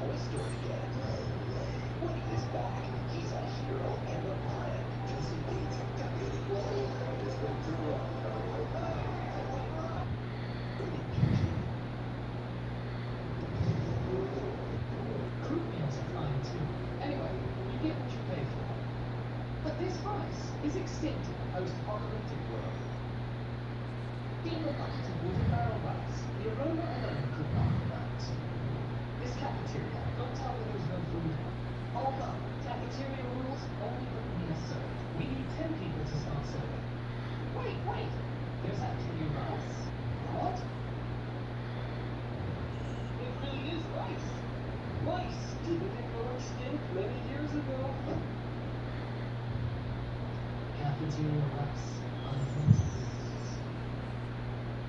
Toy Story yet. Look at his back. He's a hero and a lion. Does he need to Croup meals are fine too. Anyway, you get what you pay for. But this rice is extinct in the post-apocalyptic world. Being a bucket of water barrel rice, the aroma alone could not hurt. This cafeteria, don't tell me there's no food. Oh no, cafeteria rules only when we are served. We need 10 people to start serving. Wait, there's actually rice. What? It really is rice. Rice didn't go extinct many years ago. Cafeteria rice.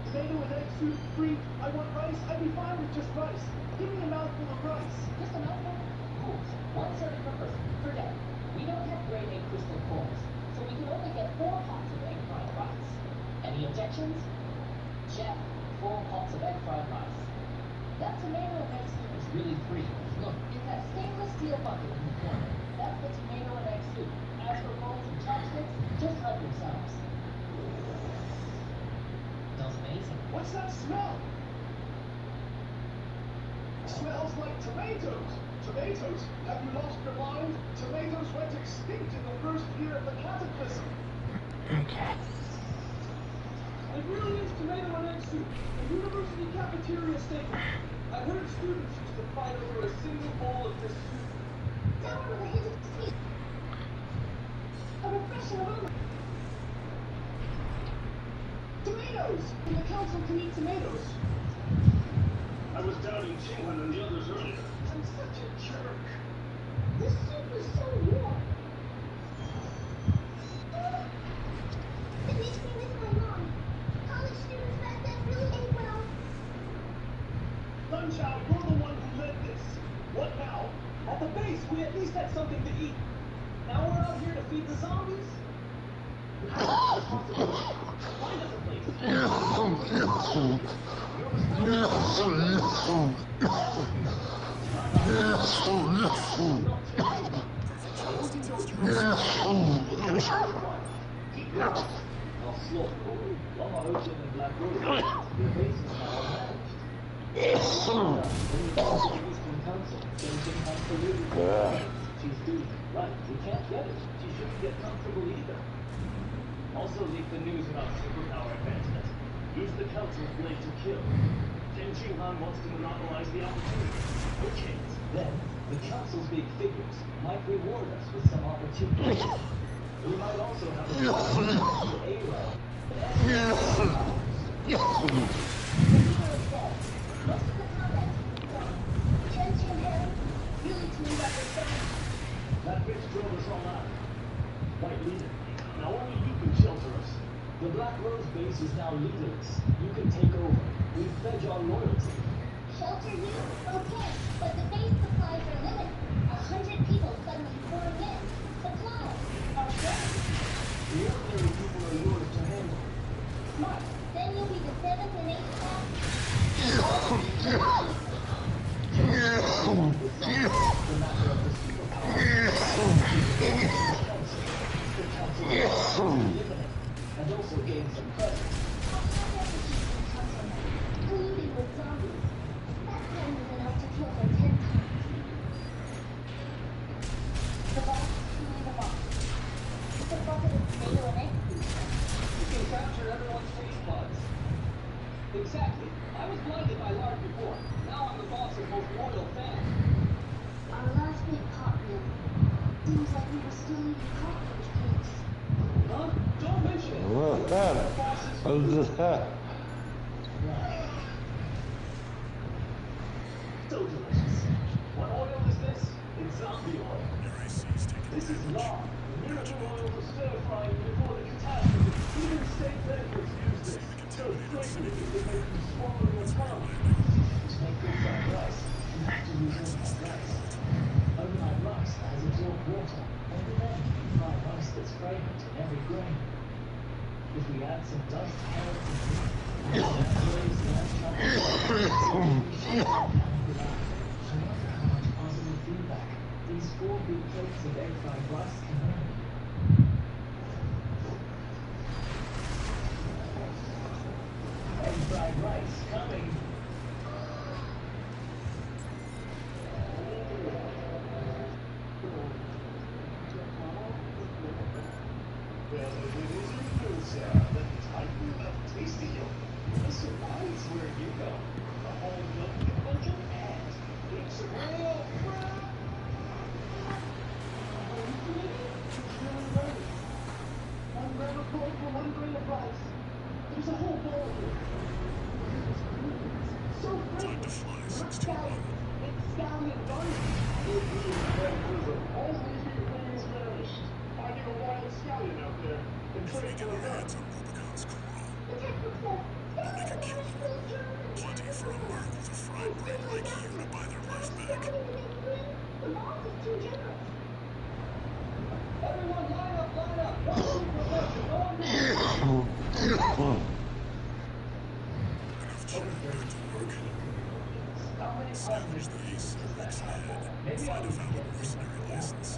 Tomato and egg soup, free. I want rice. I'd be fine with just rice. Give me a mouthful of rice. Just a mouthful? Cool. One serving per person. Per day. We don't have grade A crystal cores, so we can only get 4 pots of egg fried rice. Any objections? Chef, 4 pots of egg fried rice. That tomato and egg soup is really free. Look, it's that stainless steel bucket in the corner. That's the tomato and egg soup. As for bowls and chopsticks, just help yourselves. Smells amazing. What's that smell? Smells like tomatoes. Tomatoes? Have you lost your mind? Tomatoes went extinct in the first year of the cataclysm. Okay. It really is tomato and egg soup, a university cafeteria staple. I heard students used to fight over a single bowl of this soup. Sour with a hint of sweet. A refreshing aroma. Tomatoes! And the council can eat tomatoes. I was doubting Chinghun and the others earlier. I'm such a jerk. This soup is so warm. It makes me miss my mom. College students back then really ate well. Lunch out, you're the one who led this. What now? At the base, we at least had something to eat. Now we're out here to feed the zombies? Find us a place. She's doing it right. We can't get it. She shouldn't get comfortable either. Also leak the news about superpower advancement. Use the council's blade to kill. Chen Qinghan wants to monopolize the opportunity. Okay, then the council's big figures might reward us with some opportunities. We might also have a A-Row. Most of the comments from Chen Qinghan really tuned up their sound. That bitch drove us all out. White leader. Now only you can shelter us. The Black Rose base is now leaderless. You can take over. We pledge our loyalty. Shelter you? Okay, but the base supplies are limited. 100 people suddenly pouring in. Supplies are ready. The ordinary people are yours to handle. Smart. Then you'll be the 7th and 8th class. The matter of the superpower. And also gain some presents. Colluding with zombies. That plan was enough to kill them 10 times. The boss is truly the boss. It's a bucket of tomato and egg soup. You can capture everyone's taste buds. Exactly. I was blinded by Lark before. Now I'm the boss's most loyal fan. Our last big pot meal. Seems like we were still eating cockroach cakes. Huh? Don't mention it. What's that? What's that? So delicious. What oil is this? It's zombie oil. This is lard. The miracle oil for stir-frying before the catastrophe. Even state banquets use this. So fragrant it can make you swallow your tongue. To make good fried rice, you have to use overnight rice. Overnight rice has absorbed water, and then you fry rice that's fragrant in every grain. If we add some dust, carrots, and meat, 4 big plates of egg fried rice combined. Egg fried rice coming. Well, if it isn't good, sir, then it's hyper enough tasty. Listen, it's where you go. The whole milk culture and it's real crap. One gram of gold for 1 grain of rice. There's a whole bowl here. So great. Not scallion. It's scallion garnish. All these new players vanished. Finding a wild scallion out there and trading for a gun. The textbook says, Make a killing. Plenty for a merc with a fried brain like you to buy their life back. the boss is too generous. Everyone line up, line up. One profession, on me. Enough children back to work. Establish the ACERX head. Find a valid mercenary license.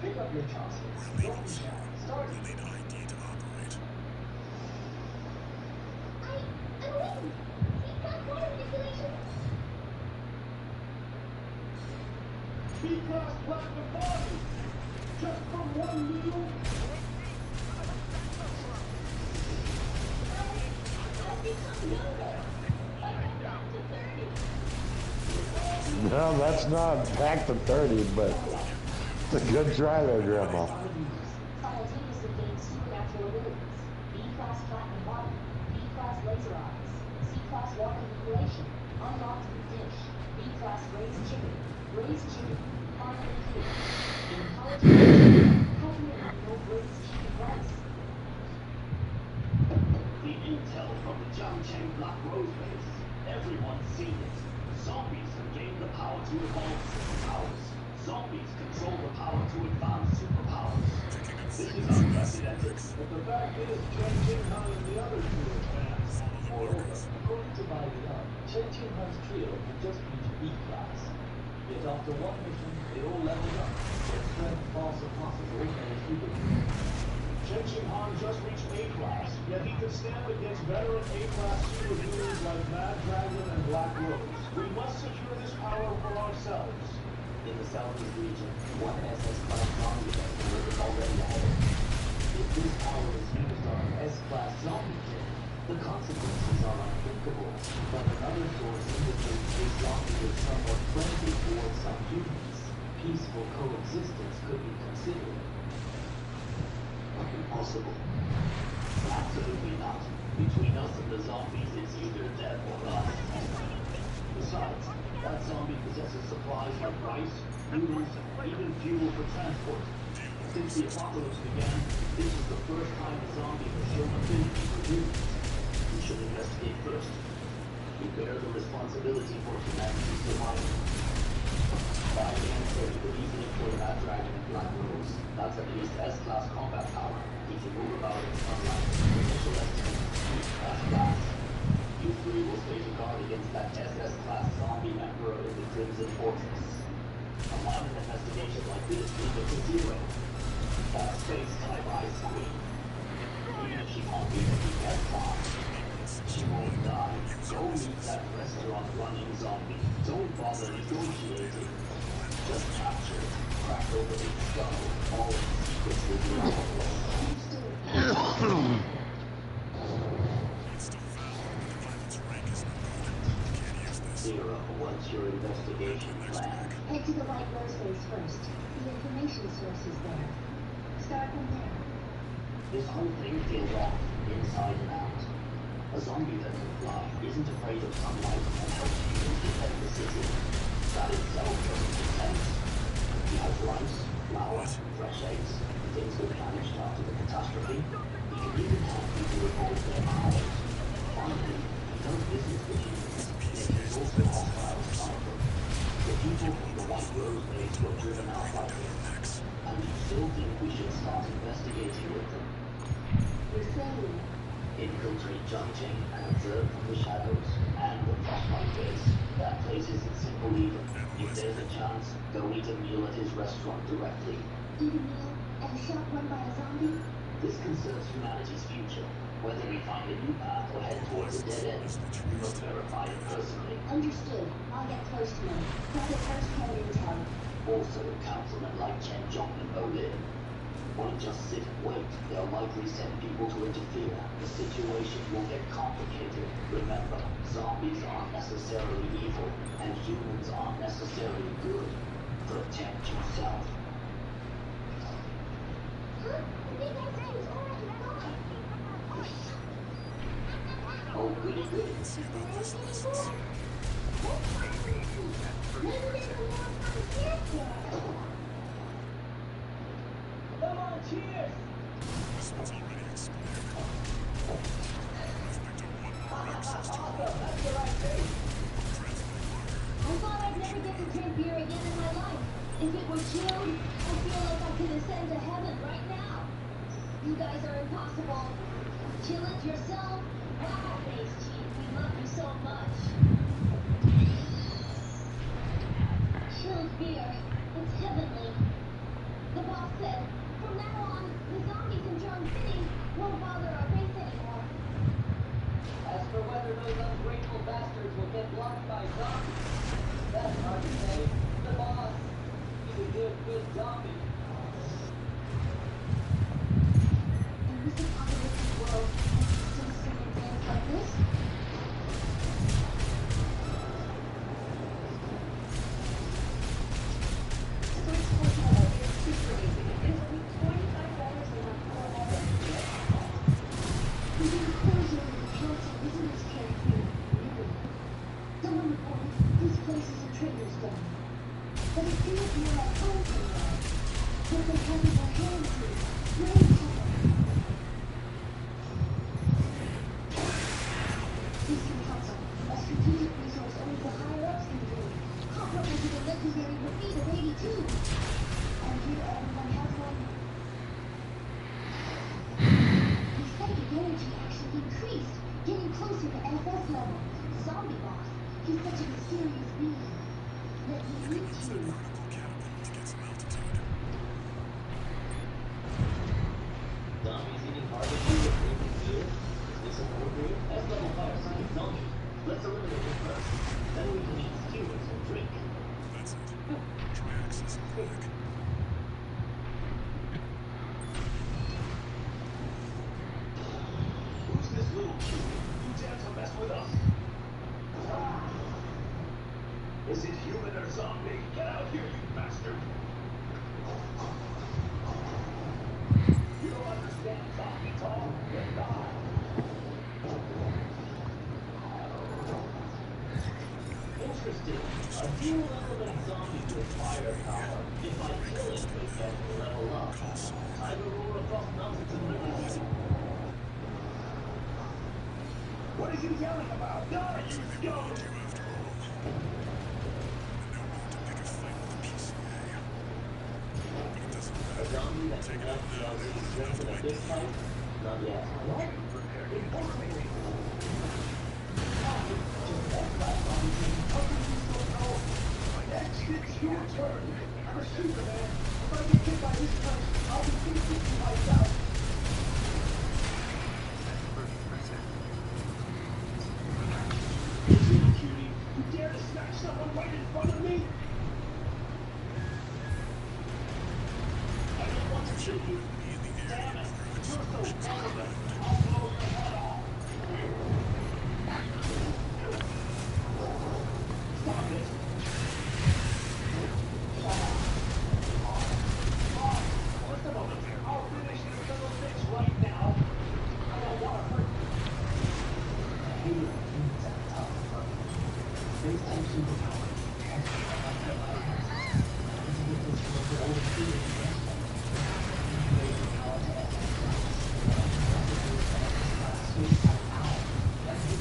Pick up your chances. We're leaving soon. You'll need ID to operate. I'm waiting. He's got water manipulation. B-class platinum body. Just from one needle. I've become younger. I'm back to 30. No, that's not back to 30, but it's a good try there, Grandma. Simultaneously gain supernatural abilities. B-class platinum body. B-class laser eyes. C-class water manipulation. Unlocked new dish. B-class raised chicken. Raised chicken. Finally clear. Intelligent. How can there be no raised chicken rice? The intel from the Jiangcheng Black Rose base. Everyone's seen it. Zombies have gained the power to evolve superpowers. Zombies control the power to advance superpowers. This is unprecedented. But the fact is, Chen Qinghan and the other two advanced. Moreover, according to my Liang, Chen Qinghan's trio had just reached B-class. Yet after one mission, they all leveled up. Their strength far surpasses all their human. Chen Qinghan just reached A-class, yet he could stand against veteran A-class superheroes like Mad Dragon and Black Rose. We must secure this power for ourselves. In the southeast region, one SS-class zombie vessel is already ahead. If this power is used on an S-class zombie kit, the consequences are unthinkable. But another source indicates this zombie is somewhat friendly towards some humans. Peaceful coexistence could be considered. Impossible. Absolutely not. Between us and the zombies, it's either death or us. Besides, that zombie possesses supplies like rice, noodles, and even fuel for transport. Since the apocalypse began, this is the first time a zombie has shown affinity for humans. We should investigate first. We bear the responsibility for humanity's survival. By the answer, we could easily employ Mad Dragon and Black Rose. That's at least S-class combat power. He can move about in sunlight. Initial estimate, class. You three will stage a guard against that SS-class zombie emperor in the Crimson Fortress. A minor investigation like this leads to zero. That's space-time ice queen. Even if she can't be the S-class, she won't die. Go meet that restaurant-running zombie. Don't bother negotiating. Just capture it, crack open its skull. All its secrets will be revealed. Zero, what's your investigation plan? Head to the White Rose base first. The information source is there. Start from there. This whole thing feels off, inside and out. A zombie that can fly isn't afraid of sunlight and helps humans defend the city. That itself doesn't make sense. He has rice, flour, fresh eggs, things that vanished after the catastrophe. He can even help people evolve their powers. Finally, he does business with humans, yet he's also hostile to some of them. The people from the White Rose base were driven out by him. And you still think we should start investigating with them? You're saying Infiltrate Jiangcheng and observe from the shadows and the Frostbite base. That That place isn't simple either. If there's a chance, go eat a meal at his restaurant directly. Eat a meal at a shop run by a zombie? This concerns humanity's future. Whether we find a new path or head towards a dead end, we must verify it personally. Understood. I'll get close to him. Grab the first hand intel. Also, councilmen like Chen Zhong and Olin won't just sit and wait. They'll likely send people to interfere. The situation will get complicated. Remember, zombies aren't necessarily evil, and humans aren't necessarily good. Protect yourself. Huh? The big X-ray is already gone. Oh, goody, goody. See about this license. Come on, cheers! This one's already expired. I've picked up one more access to Awesome, that's the right thing. translate marker. I thought I'd never get to drink beer again in my life. If it were chilled, I feel like I could ascend to heaven right now. You guys are impossible. Chill it yourself. Wow, Base Chief, we love you so much. Chilled beer. It's heavenly. The boss said, from now on, the zombies in Drum City won't bother our base anymore. As for whether those ungrateful bastards will get blocked by zombies, that's hard to say. The boss, he's a good zombie. In this apocalyptic world, I can still sing and dance like this. Search Hotel is super easy. It's only $25 a month for all of it. Within the closure of the council, isn't this carefree? Really? Someone reported this place is a trader's den. But it feels more like home to me. What they have in their hands is great power. Eastern Council, a strategic resource only the higher-ups can do. Comparable to the legendary defeat of 82. And here everyone has one. The psychic energy actually increased, getting closer to FS level. Zombie boss, he's such a mysterious being. Let me meet It's a you. vertical catapult to get some altitude. Zombies eating barbecue with drinking beer? Is this appropriate? That's level 5 science zombie. Let's eliminate it first. Then we can eat skewers and drink. That's it. Try accessing the back. Who's this little cutie? You dare to mess with us? Is it human or zombie? Get out here, you bastard! You don't understand zombie talk? Then die. Interesting. A dual element zombie with firepower. If I kill it, we get to level up. Time to roll across mountains and rivers. What are you yelling about? Die, you They scum! wanted you after all. And no need to pick a fight with the PCA. But it doesn't A matter. zombie that can Take it out last now, they the won't strength have of to a wait fist too fight? long. Not yet. What? Importantly, just that last zombie thing. How can you still know? Next, it's your turn. I'm a Superman. If I get hit by this punch, I'll be completely wiped out. You little cutie, you dare to smack someone right in front of me? I don't want to kill you. Be in the air Damn it, where you're so explosions are arrogant. loud. I'll blow your head off. Stop it. Just a moment. I'll finish this little bitch right now. I don't want to hurt you. I hate it when humans act tough, but space-type superpower. That's what I like about my house. I get to get this from the old feeling of restaurant. Raise the power to SS class. Space-type power. That's it.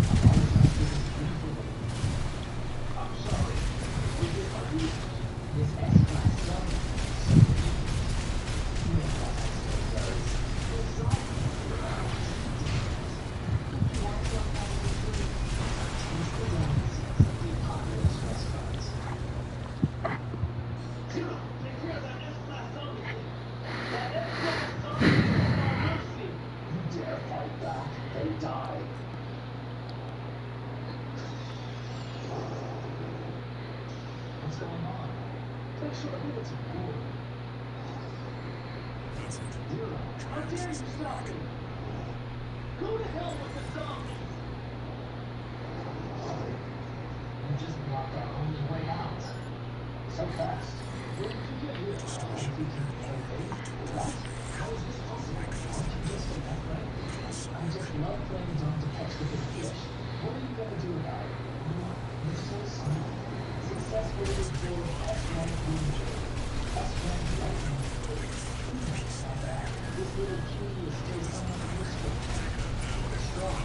I'm always not giving anything. I'm sorry. We get our reasons. This S-class zombie. what's going on. Pretty sure it's important. That's it. Zero. How dare you stop me? Go to hell with the zombies! You just blocked our only way out. So fast. Where did you get here? Distortion. What? How is this possible? Aren't you just a meth right? I just love playing dumb to catch the big fish. What are you gonna do about it? You're so smart. Success rated for S1 Ranger. S1 Lightning. Not bad. This little cutie is still somewhat useful. Strong.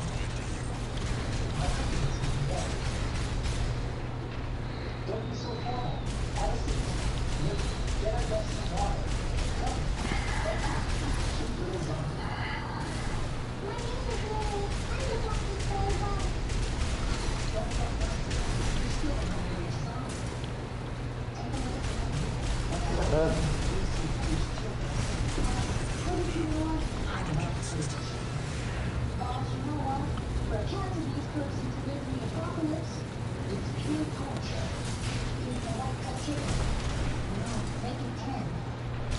My happiness is better. Don't be so formal. Have a seat. Look, get us some water. Come. Thank you. Sweet little zombie. My name is Lily. I'm the one who's very well. Don't talk nothing. You still don't know where your son is. Take a look at the menu. Uh, What did you want? I'm not crazy. Boss, you know what? For a Cantonese person to live in the apocalypse, It's pure culture. it's a white cut chicken. No, make it 10.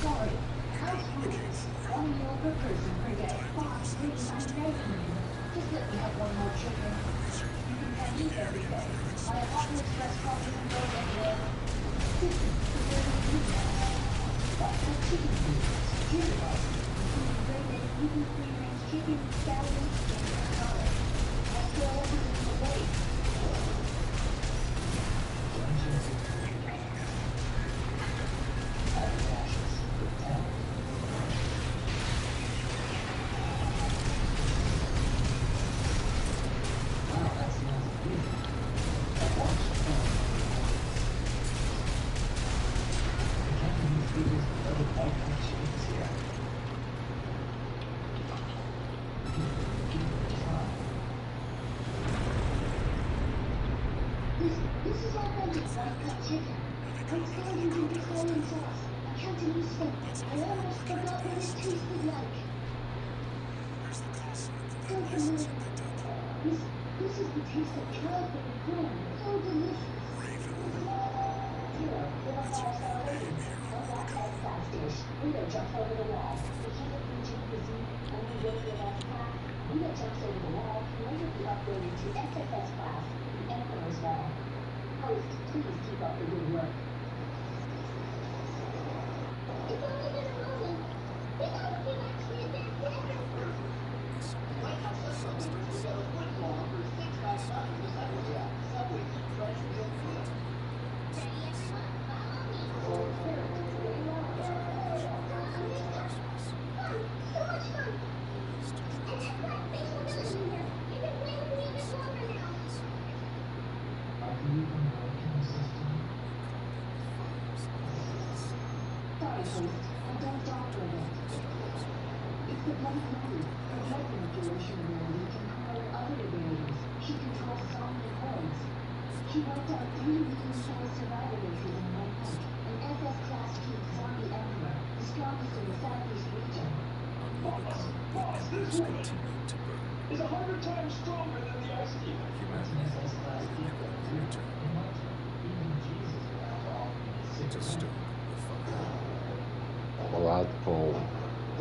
Sorry. House rules. 1 meal per person per day. Boss, please, I'm begging you. Just let me have one more chicken. You can have me every day. My apocalypse dress coffee can go anywhere. Listen, is there any food now? White cut chicken feet. Cheerios. Including grated, gluten free range chicken, salad, and salad. Extra orders in the way. This is authentic white cut chicken. It's garnished with Italian sauce, a Cantonese steak. I almost forgot what it tasted like. There's the call sign that So license you familiar. picked up. This is the taste of childhood and home. So delicious. Raven. Zero, give us all star rating. No black egg fast dish. Rita jumps over the wall. The king of Fujian cuisine, only winner of all class. Rita jumps over the wall, later be upgraded to SSS class, the Emperor's Wall. Host, please keep up the good work. It's only been a moment. This outfit actually advanced everything. White House Subway was together foot long for $6.99 for Subway Jack. Subway, keep fresh and good food. Ready, everyone? Follow me. For experiments, very well. So much fun. And that black face will never be here. You've been playing with me a bit longer now. I believe in the working system. Sorry, host. I don't doctor it. It's the bloody Mary. Her blood manipulation ability can conquer other abilities. She controls zombie hordes. She wiped out 3 medium-sized survivor races in one night. An SS-class cube zombie emperor, the strongest in the southeast region. Boss, this way is 100 times stronger than the Ice Demon. That's an SS-class vehicle. Imagine, even Jesus would have to offer me a To cigarette. stoke the fire. well, that's cold.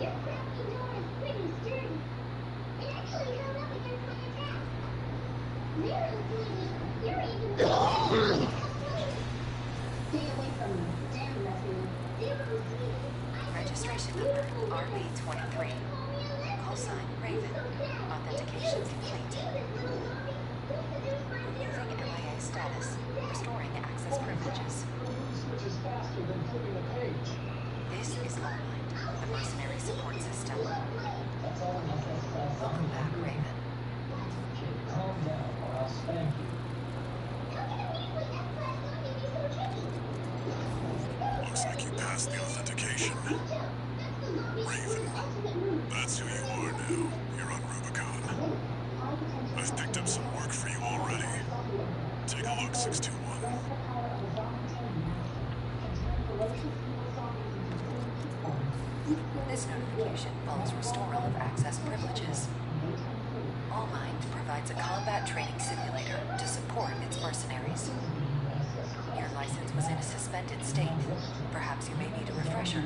Your crappy door is pretty sturdy. It actually held up against my attack. Mary, sweetie, you're even Stay away from me. Damn messy. Zero, sweetie. Registration number RB23. Call sign Raven. Authentication complete. Removing MIA status. Restoring access privileges. Which is faster than flipping a page. This is Lowlight, the mercenary support system. That's all an SS-class Welcome zombie. back, Raven. Kid, calm down or I'll spank you. Looks like you passed the authentication. Raven. That's who you are now. You're on Rubicon. I've picked up some work for you already. Take a look, 621. This notification follows restoral of access privileges. All Mind provides a combat training simulator to support its mercenaries. Your license was in a suspended state. Perhaps you may need a refresher.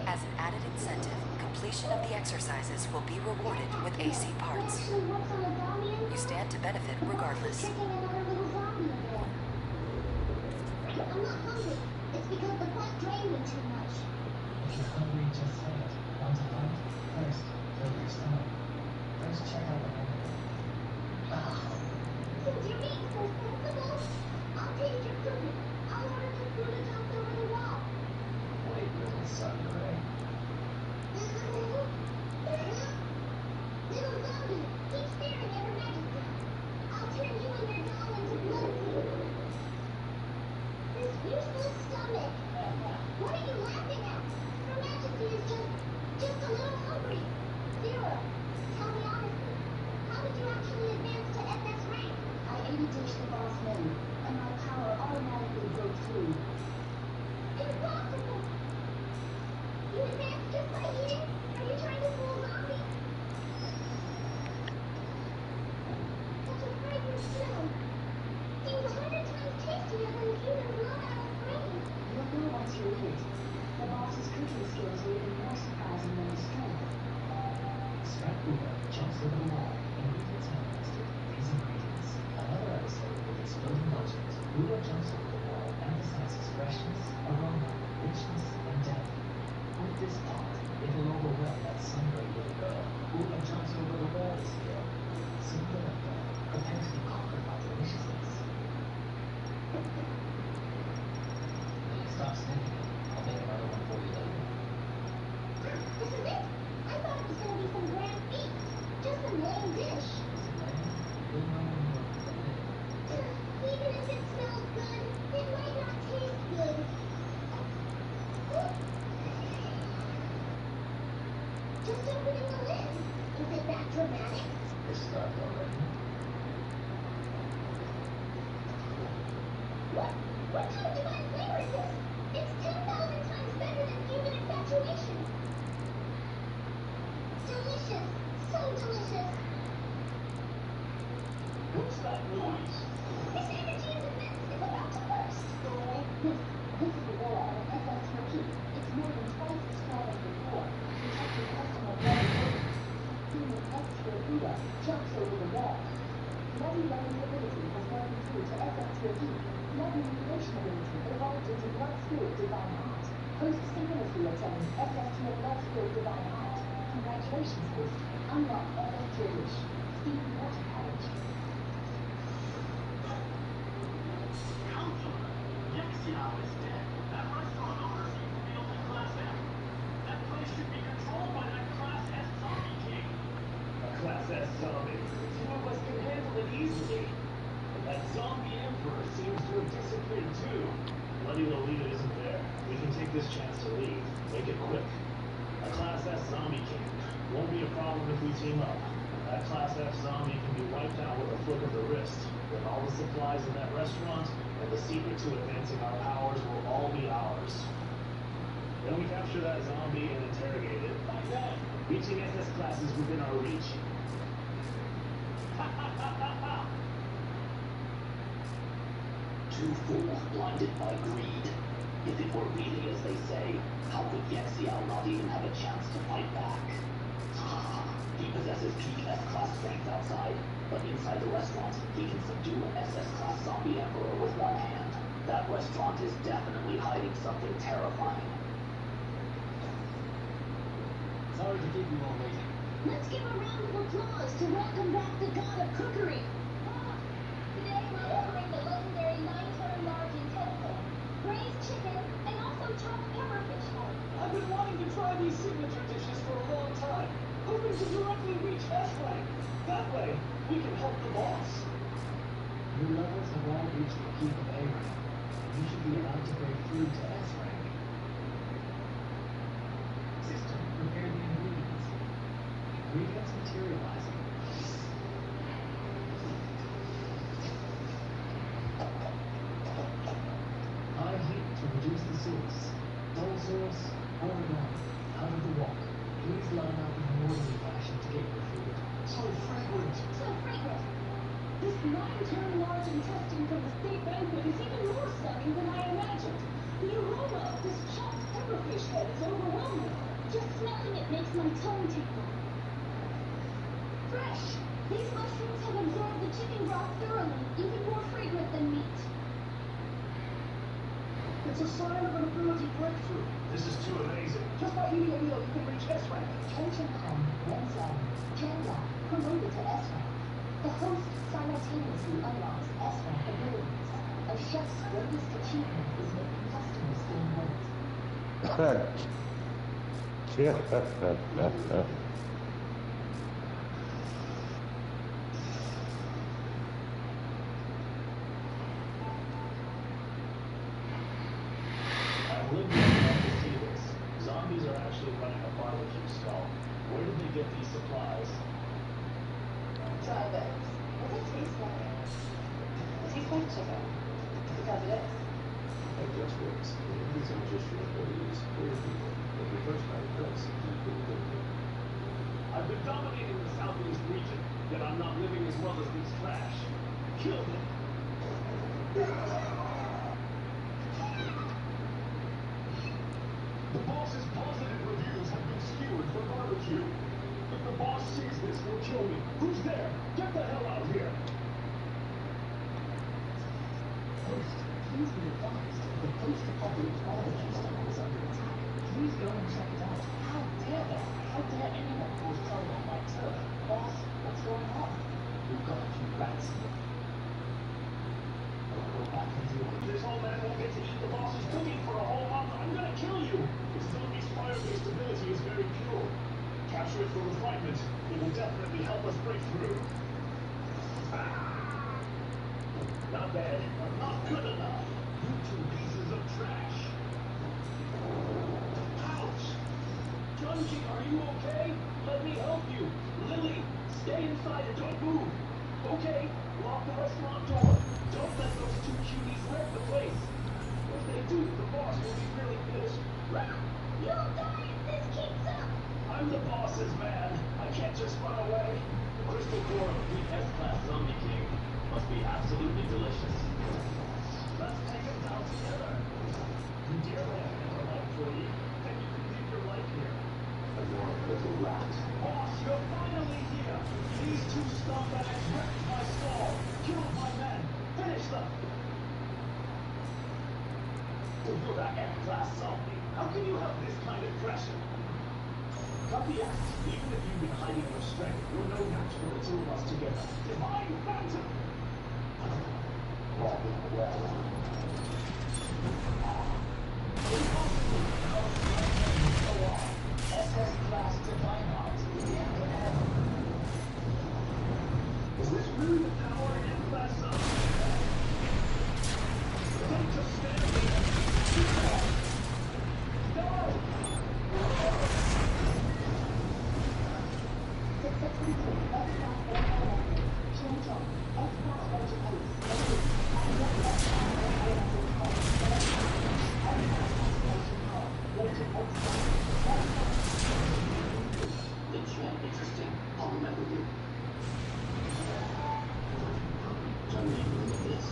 As an added incentive, completion of the exercises will be rewarded with AC parts. Actually works on a zombie You stand to benefit regardless. tricking another little zombie again. I'm not hungry. It's because the fight drained me too much. If you're hungry, just say it. Want to fight? First, fill your stomach. First, check out the menu. Since you're being so sensible, I'll taste your food. I'll order some food and jump over the wall. Wait, little Sakurai. Little zombie, keep staring at Her Majesty. I'll turn you and your doll into blood. This useless stomach. What are you laughing at? Her Majesty is just a little hungry. Zero, tell me honestly, how did you actually advance to SS rank? I ate a dish the boss made, and my power automatically broke through. Impossible! You advanced just by eating? Are you trying to fool zombie? Such a fragrant smell. Seems 100 times tastier than human blood out of brain. You'll know once you eat it. The boss's cooking skills are even more surprising than his strength. Scrap Buddha jumps over the wall. Ingredients manifested. These ingredients. Another episode with exploding motions. Buddha jumps over the wall emphasizes freshness, aroma, richness, and depth. With this pot, it'll overwhelm that sun-bright little girl. Buddha jumps over the wall is here. Cinderella, prepare to be conquered by deliciousness. Stop sniffing it. I'll make another one for you later. This is it? I thought it was going to be some grand feast. Just a lame dish. You'll know when you're prepared. Even if it smells good, it might not taste good. Just opening the lid. Is it that dramatic? It's started already. What kind of divine flavor is this? It's 10,000 times better than human infatuation. Delicious. So delicious. What's that noise? This energy is immense. It's about to burst. This is the aura of SS Turkey. It's more than twice as strong as before. Protecting customer blood and human extra Buddha jumps over the wall. Bloody running ability has broken through to SS Turkey. Blood manipulation ability evolved into blood spirit divine heart. Host synchronously attends SSTF blood spirit divine heart. Congratulations, host. Unlock SS Turkish. Steam water carriage. Counselor, Yexiao is dead. That restaurant owner seems to be only Class F. That place should be controlled by that Class S zombie king. A Class S zombie. Two of us can handle it easily. And that zombie emperor seems to have disappeared too. Bloody Lolita isn't there. We can take this chance to leave. Make it quick. A Class S zombie king. Won't be a problem if we team up. That Class F zombie can be wiped out with a flick of the wrist. Then all the supplies in that restaurant and the secret to advancing our powers will all be ours. Then we capture that zombie and interrogate it. By then, reaching SS class is within our reach. Ha ha ha ha ha! Two fools blinded by greed. If it were really as they say, how could Yexiao not even have a chance to fight back? He possesses peak S-class strength outside, but inside the restaurant, he can subdue an SS-class zombie emperor with one hand. That restaurant is definitely hiding something terrifying. Sorry to keep you all waiting. Let's give a round of applause to welcome back the god of cookery. Today we're ordering the legendary 9-turn large intenso, braised chicken, and also chopped pepperfish head. I've been wanting to try these signature dishes for a long time, hoping to directly reach S rank. That way, we can help the boss. Your levels have all reached the peak of A rank. You should be allowed to break through to S rank. System, prepare the ingredients. Ingredients materializing. High heat to reduce the source. Dull source, Oregon, out of the wok. Please line up in an orderly fashion to get your food. So fragrant. So fragrant. This 9-turn large intestine from the state banquet is even more stunning than I imagined. The aroma of this chopped pepperfish head is overwhelming. Just smelling it makes my tongue tingle. Fresh! These mushrooms have absorbed the chicken broth thoroughly, even more fragrant than meat. It's a sign of an ability breakthrough. This is too amazing. Just by eating a meal, you can reach S rank. Chen Kong, Ren Zhang, Jian promoted to S rank. The host simultaneously unlocks S rank abilities. A chef's greatest achievement is making customers gain weight. I've lived long enough to see this. Zombies are actually running a barbecue stall. Where did they get these supplies? Try this. Does it taste like it? It tastes like chicken. Because it is. At Just Wings, these aren't just your employees or your people, but your first-time friends you couldn't live with. I've been dominating the southeast region, yet I'm not living as well as these trash. Kill them. The boss's positive reviews have been skewered for barbecue. If the boss sees this, he'll kill me. Who's there? Get the hell out of here! Host, please be advised. The post-apocalypse barbecue style is under attack. Please go and check it out. How dare they? How dare anyone cause trouble on my turf? Boss, what's going on? We've got a few rats here. I'll go back and deal with it. This old man won't get to eat the boss's cooking for a whole month. I'm gonna kill you! This zombie's fire-based ability is very pure. Capture it for refinement. It will definitely help us break through. Ah. Not bad, but not good enough. You two pieces of trash. Ouch! Junji, are you okay? Let me help you. Lily, stay inside and don't move. Okay, lock the restaurant door. Don't let those two cuties wreck the place. If they do, the boss will be really pissed. You'll die if this keeps up! I'm the boss's man. I can't just run away. The crystal core of the S-Class Zombie King must be absolutely delicious. Let's take him down together. You dare let him enter my employee, then you can leave your life here. Annoying little rat. Boss, you're finally here. These two scumbags wrecked my stall, killed my men. Finish them. You're that S-Class zombie. How can you have this kind of aggression? Cut the act. Even if you've been hiding your strength, you're no match for the two of us together. Divine Phantom! SS-Class Divine Heart. Is this really the power in S-Class zombie? Don't just stand there. No! Interesting. I'll remember you. Johnny, look at this.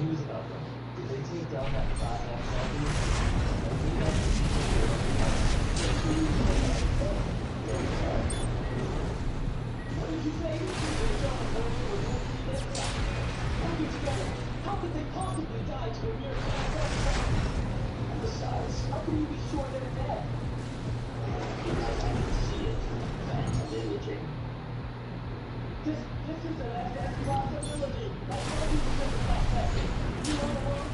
News about them. Did they take down that Class X zombie? What did you say? Working together. How could they possibly die to a mere Class X zombie? And besides, how can you be sure they're dead? Because I can see it. Phantom imaging. This is an SS Class ability. That's how you can process it. You know the word?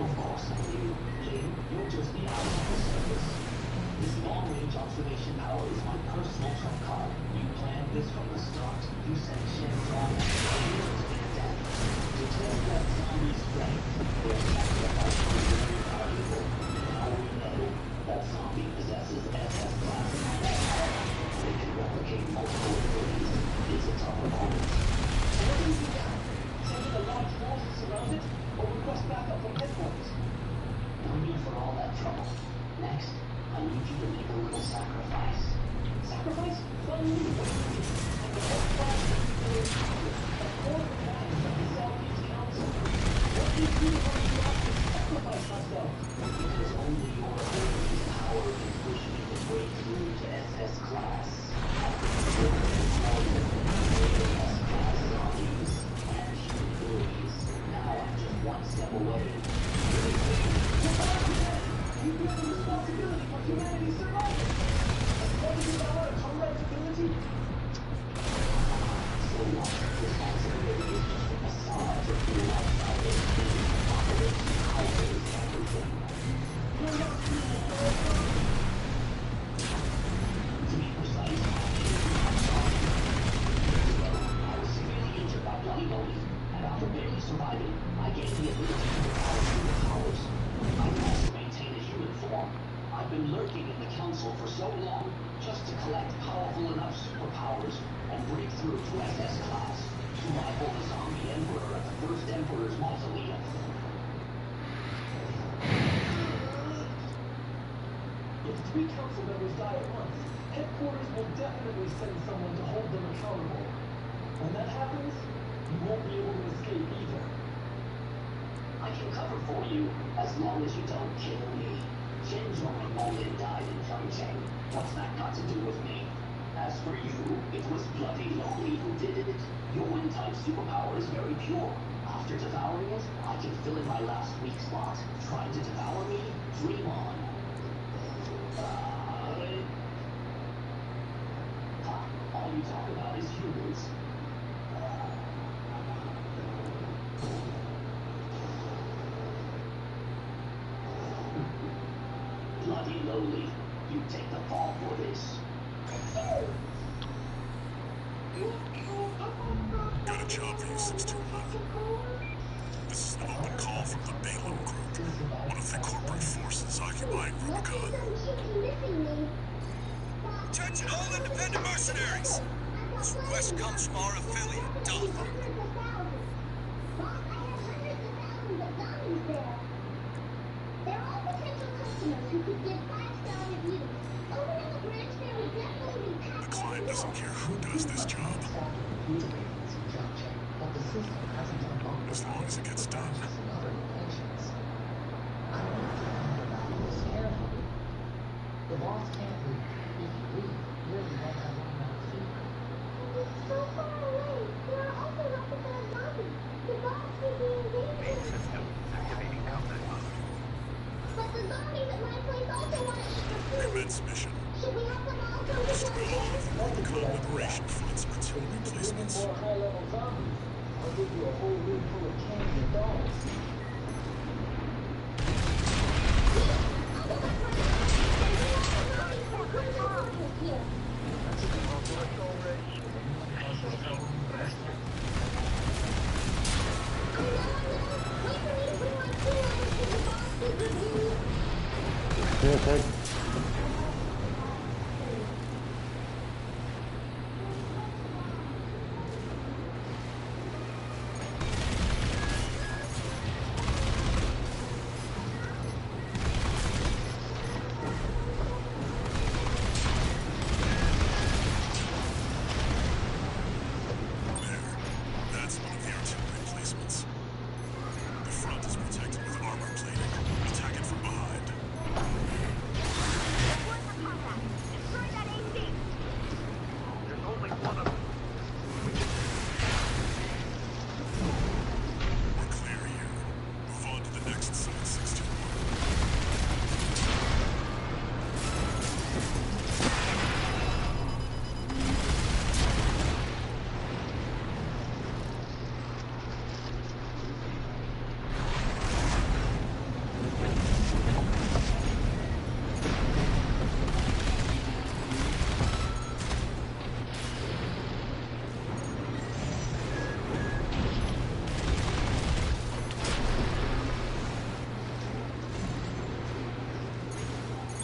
Of course I do. King, you'll just be out of the service. This long-range observation power is my personal trump card. You planned this from the start. You sent Shen Zong and years to death. To test that zombie strength, their sacrifice was very valuable. Now we know that zombie possesses SS Class power. They can replicate multiple abilities. It's a tough opponent. So what do you do now? Send in a large force to surround it? Or request backup from headquarters? No need for all that trouble. Next, I need you to make a little sacrifice. Sacrifice? From you? And the whole class is step away. You bear the responsibility for humanity's survival. As part of your power and comrade's ability, So what? Responsibility is just a facade of your lifestyle. Apocalypse, houses, everything. you're not really To be precise, I'm sorry. Well, I was severely injured by Bloody Modi, and after barely surviving, I gained the ability to power superpowers. I can also maintain a human form. I've been lurking in the council for so long just to collect powerful enough superpowers and break through to SS class to rival the zombie emperor at the first emperor's mausoleum. If 3 council members die at once, headquarters will definitely send someone to hold them accountable. When that happens, you won't be able to escape either. I can cover for you as long as you don't kill me. Shinzo and Molin died in Chongqing. What's that got to do with me? As for you, it was bloody Loli who did it. Your wind-type superpower is very pure. After devouring it, I can fill in my last weak spot. Trying to devour me? Dream on. All you talk about is humans. Bloody Loli, you take the fall for this. Got a job for you, 621. This is an open call from the Balaam Group, one of the corporate forces occupying Rubicon. Attention all independent mercenaries! This request comes from our affiliate, Dalpha. They're all potential customers who could give 5-star reviews. Opening a branch there would definitely be The client doesn't care who does this job, But the system hasn't done as long as it gets done. in other locations. I want you to think about this carefully. The boss can't leave. If you leave, really won't have anyone to feed. It's so far away. There are also replicas of zombies. The boss will be in danger. But the zombies at my place also want to eat the food. Commence mission. Should we have them all come Destroy together? all of the Rubicon Liberation Front's platoon replacements. More high-level zombies. I'll give you a whole room full of candy and dolls. Yeah, take. There. That's one of the artillery emplacements. The front is protected with armor plating. Attack it from behind. We're clear here. Move on to the next site, 621.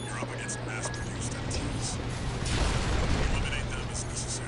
You're up against mass-produced MTs. Eliminate them as necessary.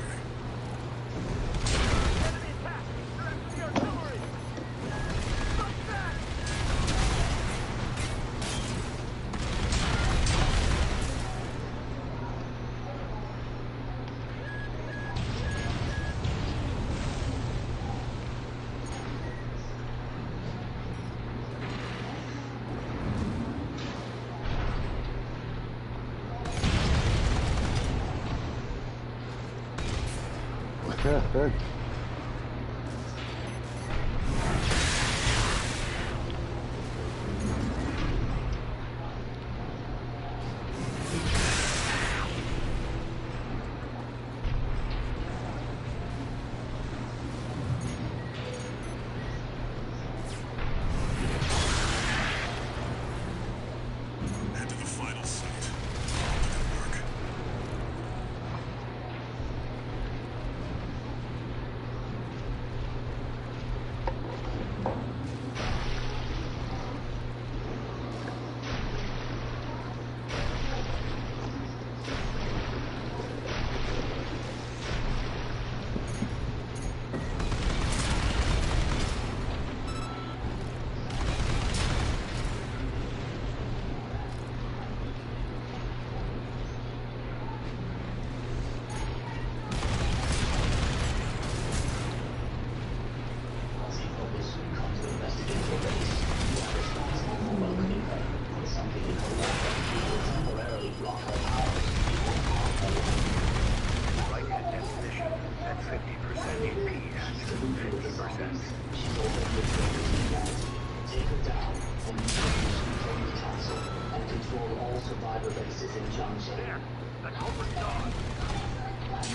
She's already a traitor to humanity. Take her down, and you can control the council, and control all survivor bases in Jiangxi. There! The culprit's gone!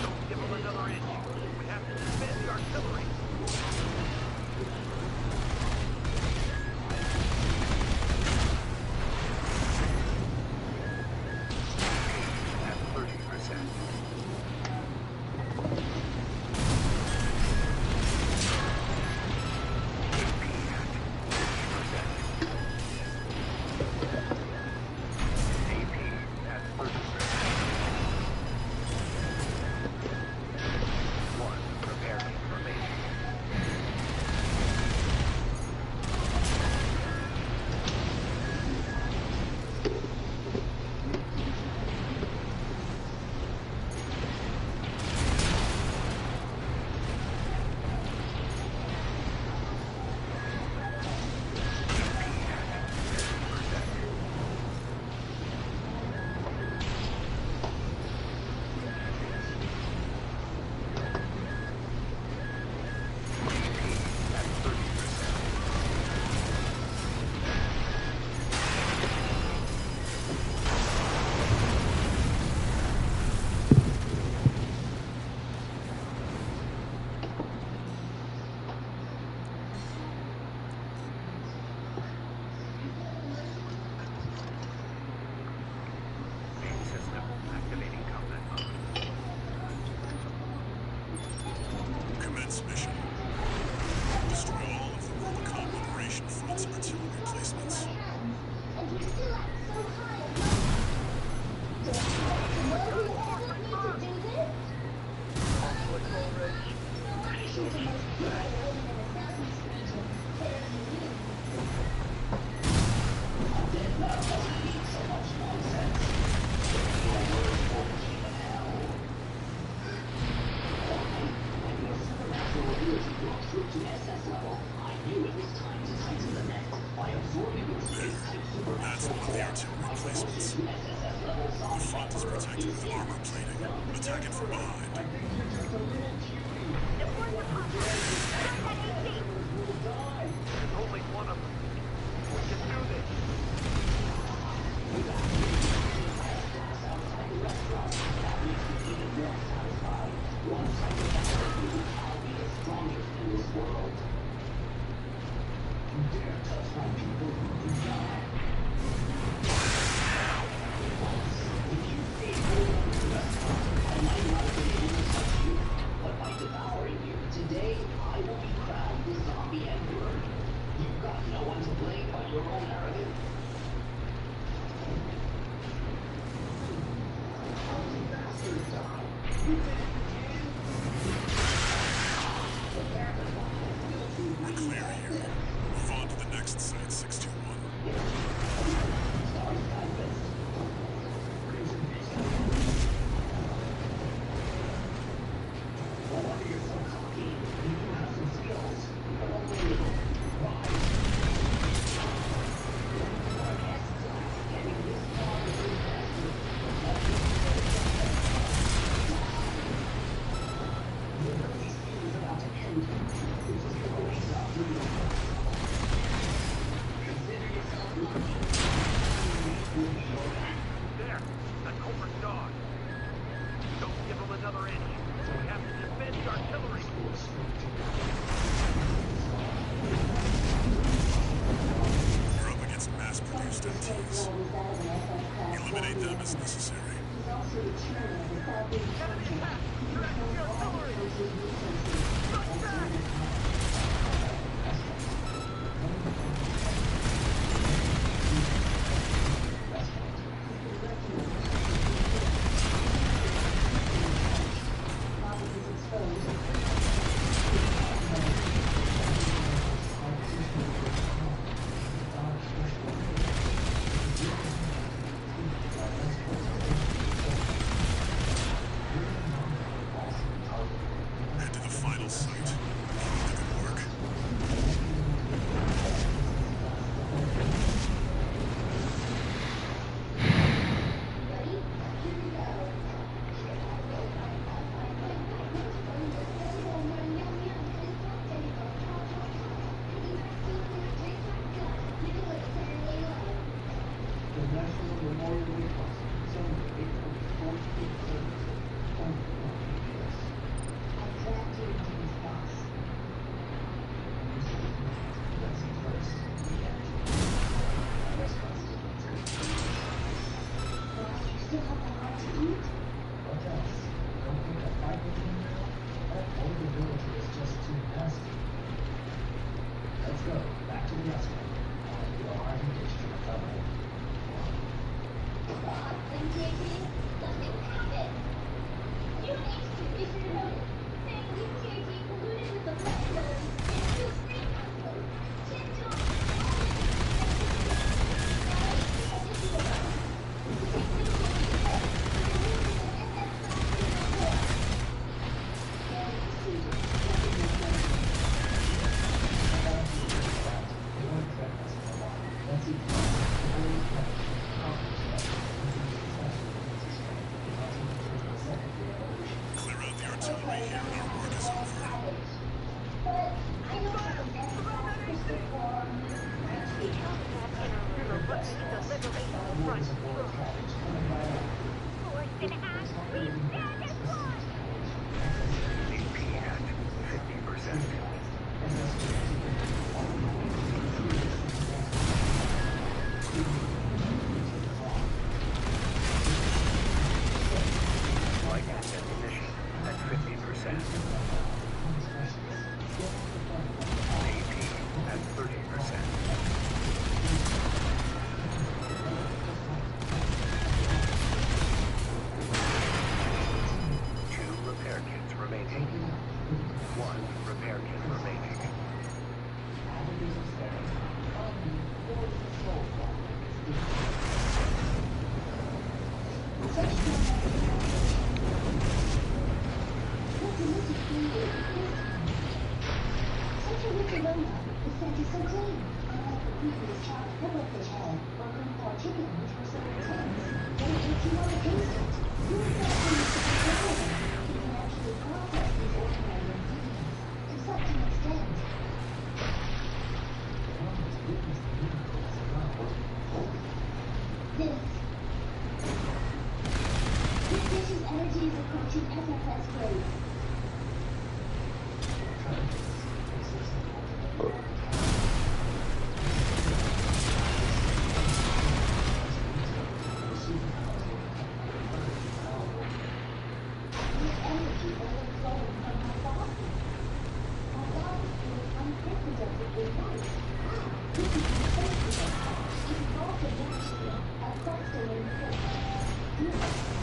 Don't give him another inch! We have to defend the artillery! At 30%. Commence mission. Destroy all of the Rubicon Liberation Front's artillery placements. And we still act so high above. Don't you know who ever need to do this? She's the most beautiful woman in the southeast region. Better than you. A dead man doesn't need so much nonsense. Your words won't keep in hell. When your supernatural ability broke through to SS level, I knew it was time to tighten the net. By absorbing your space-type That's supernatural one of the core, artillery I placements. forced you SSS level The zombie front is emperor protected with in. armor plating. Attack it from behind. There's only one of them. We can do this! Once I defeat you, I'll be the strongest in this world. You dare touch my people, you die. If you stayed away from the restaurant, I might not have been able to touch you. But by devouring you today, I will be crowned the zombie emperor. You've got no one to blame but your own arrogance. We're clear here. Move on to the next site, 621. There! The culprit's gone! Don't give him another inch! We have to defend the artillery! You're up against mass-produced MTs. Eliminate them as necessary. He's also the chairman of the Southeast Enemy Region. attack! Tracking the artillery! Strike back! Head to the final National Memorial Weight Loss, Sunday, April 24th, 8th, only on PBS. I plan to reduce loss. Let's eat first. Restaurants still Boss, you still have the heart to eat? What else? Don't think a fight with me now? That vulnerability is just too nasty. Let's go. Back to the restaurant. I'll do a hearty dish to recover. Awesome, JT. Nothing happened. You and H2 issued a notice saying you, JT, colluded with the flexibility and two free counselors. Kim Jong Clear out the artillery here. Our work is over. But I know how to get around crystal form. This dish's energy is approaching SFS grade. This energy is flowing from my body. My body feels unprecedentedly light. This is unfaithful. It's also naturally a crystalline force. This is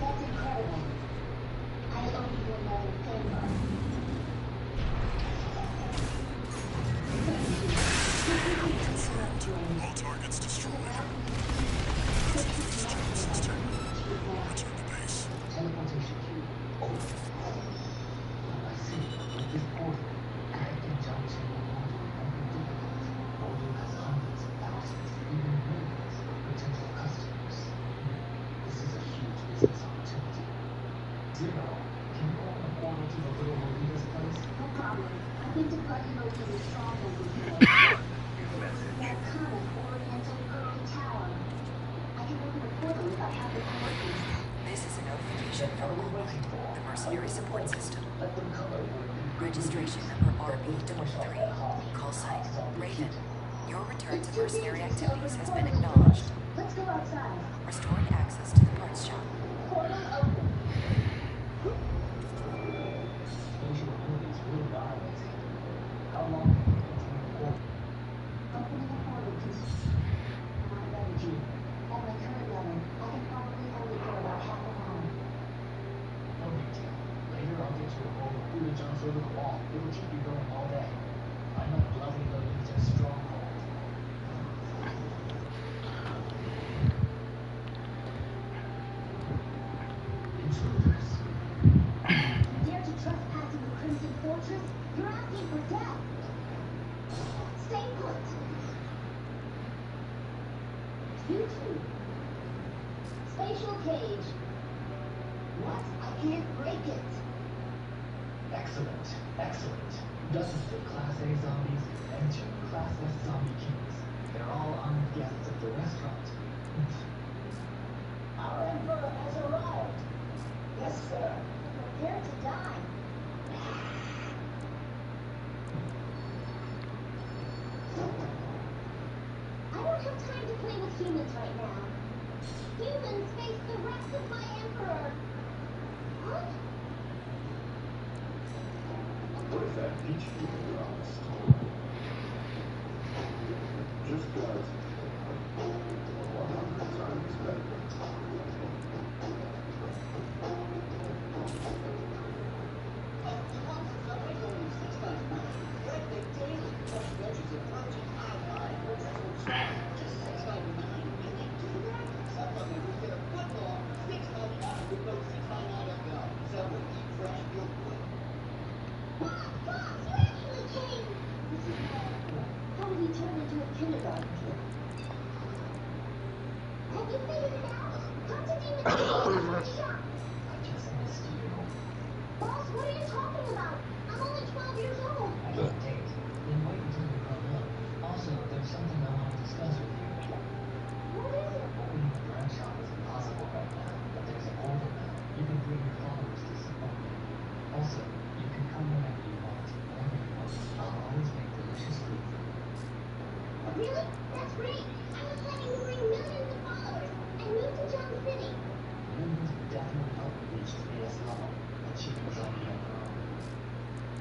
That's incredible. I owe you another favor. All targets destroyed. That's the first job since return to base. Teleportation cube. Over. I see. With this portal, connecting jumps in the portal won't be difficult. Portal has hundreds of thousands, even millions of potential customers. This is a huge business opportunity. Zero, can you open a portal to the little Lolita's place? No problem. I've been to Buddy Lolita's stronghold before. That common oriental early tower. I can open a portal if I have the coordinates. This is a notification from Moonlight, the mercenary support system. Registration number RB23. Call sign Raven. Your return to mercenary activities has been acknowledged. Let's go outside. Restoring access to the parts shop. Portal open. Spatial abilities will violate. How long can you maintain the portal? Opening a portal can not energy. At my current level, I can probably hold it for about half an hour. Okay, It will keep you going all day. I'm a bloody Lolita stronghold. Intruders. You dare to trespass in the Crimson Fortress? You're asking for death. Stay put. You two. Spatial cage. What? I can't break it. Excellent, excellent. Dozens of Class A zombies and 2 Class S zombie kings. They're all honored guests at the restaurant. Our Emperor has arrived. Yes, sir. Prepare to die. I don't have time to play with humans right now. Humans face the wrath of my Emperor. What? What if that beach people were honest? Just because 100 times better. How did he turn into a kindergarten kid? Have you figured it out? Hunter Demon shot. I just missed you. Boss, what are you talking about? I'm only 12 years old. I can't date. Then wait until you grow up. Also, there's something I want to discuss with you. What is it? Opening a branch shop is impossible right now, but there's an order now. You can bring your followers to support me. Also, you can come whenever you want, whenever you want. I'll always make delicious food for you. Really? That's great. I was planning to bring millions of followers and move to Jump City. Millions would definitely help me reach the base level, achieving zombie emperor.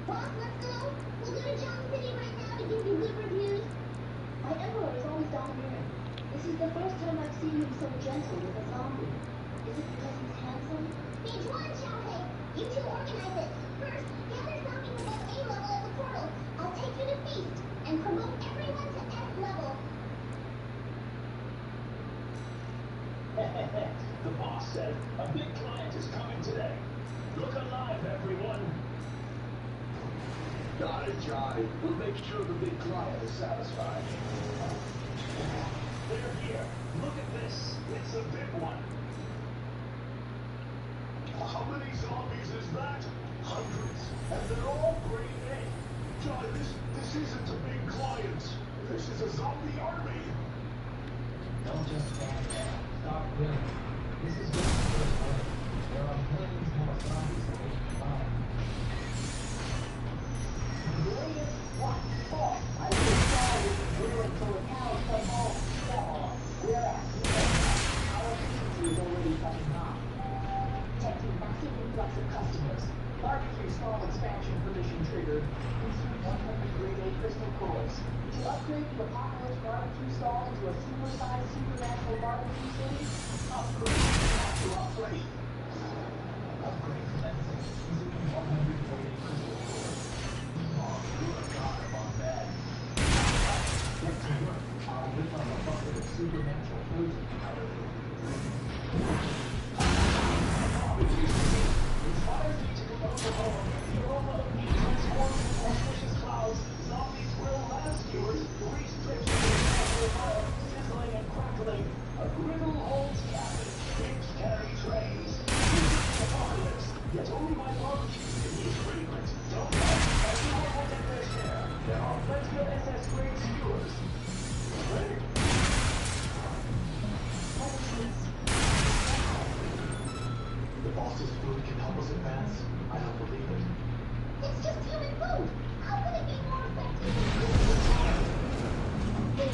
Boss, let's go. We'll go to Jump City right now to give you good reviews. My Emperor is always domineering. This is the first time I've seen him so gentle with a zombie. Is it because he's handsome? Stage 1, Xiaohei. You two organize it. First, gather zombies above A level at the portal. I'll take you to Feast and promote everyone to S level. The boss said a big client is coming today. Look alive, everyone. Got it, Johnny. We'll make sure the big client is satisfied. They're here. Look at this. It's a big one. How many zombies is that? Hundreds. And they're all grade A. Johnny, this isn't a big client. This is a zombie army. Don't just stand there. Start winning. This is just the first wave. There are millions more zombies waiting to find. Brilliant. What? Boss, I would have thought we could drill until the cows come home. Whereas, our efficiency is already cutting high. Detecting massive influx of customers. Barbecue stall expansion permission triggered. Insert 100 grade A crystal cores. To upgrade the Apocalypse barbecue stall into a super-sized supernatural barbecue city, upgrade to upgrade. Upgrade commencing. Using 100 grade A crystal cores. Oh, good God, I'm on bed. Get to work. I'll whip up a bucket of supernatural frozen powder. Inspires me to come over home. The aroma of meat transforms into auspicious clouds. Zombies grill last viewers. Grease drips into the fire, sizzling and crackling. A griddle holds cabbage. Pigs carry trays. Apocalypse. Yet only my barbecue is fragrant. Don't touch. Everyone will get their share. There are plenty of SS grade skewers. Ready? The boss's food can help us advance. I don't believe it. It's just human food. How could it be more effective than Christmas? This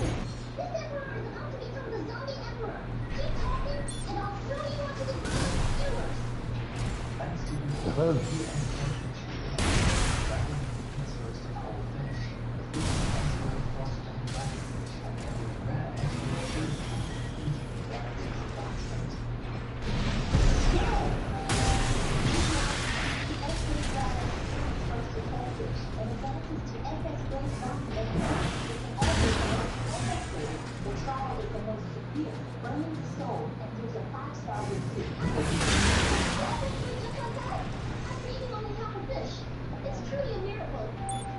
Emperor is about to become the zombie Emperor. Keep talking, and I'll throw you onto the ground of skewers. Thanks to you. burning the stone and gives a 5-star review. I'm eating only half a fish. It's truly a miracle.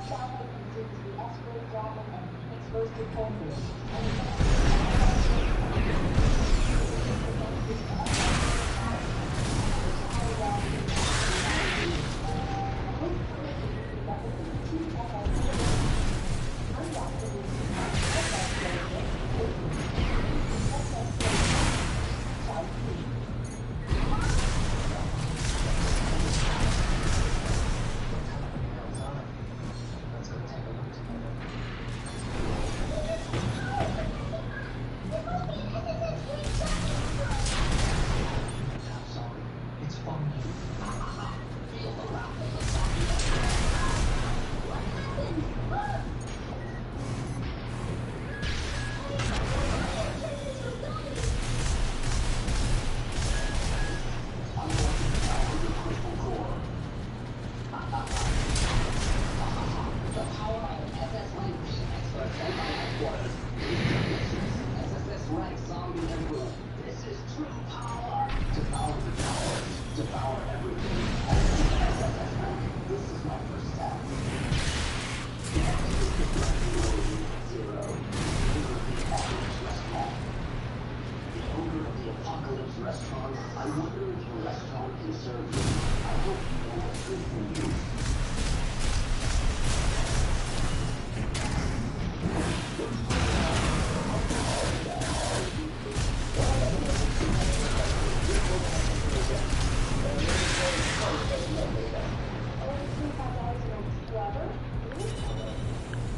Starlight consumes the escrow, dragon, and phoenix roasted goldfish. Let's go take a look together. I'm sorry. It's funny. Feel the wrath of the I'm walking down the crystal core. The power of SS Rank Phoenix for Sentinel Headquarters. SSS Rank Zombie Emperor. This is true power. Devour the towers. Devour everything. SSS Rank. This is my first step. Yes, this is the Zero. Ogre of the Apocalypse Restaurant. The Ogre of the Apocalypse Restaurant. I wonder if your restaurant can serve you. I hope you know what's good for you.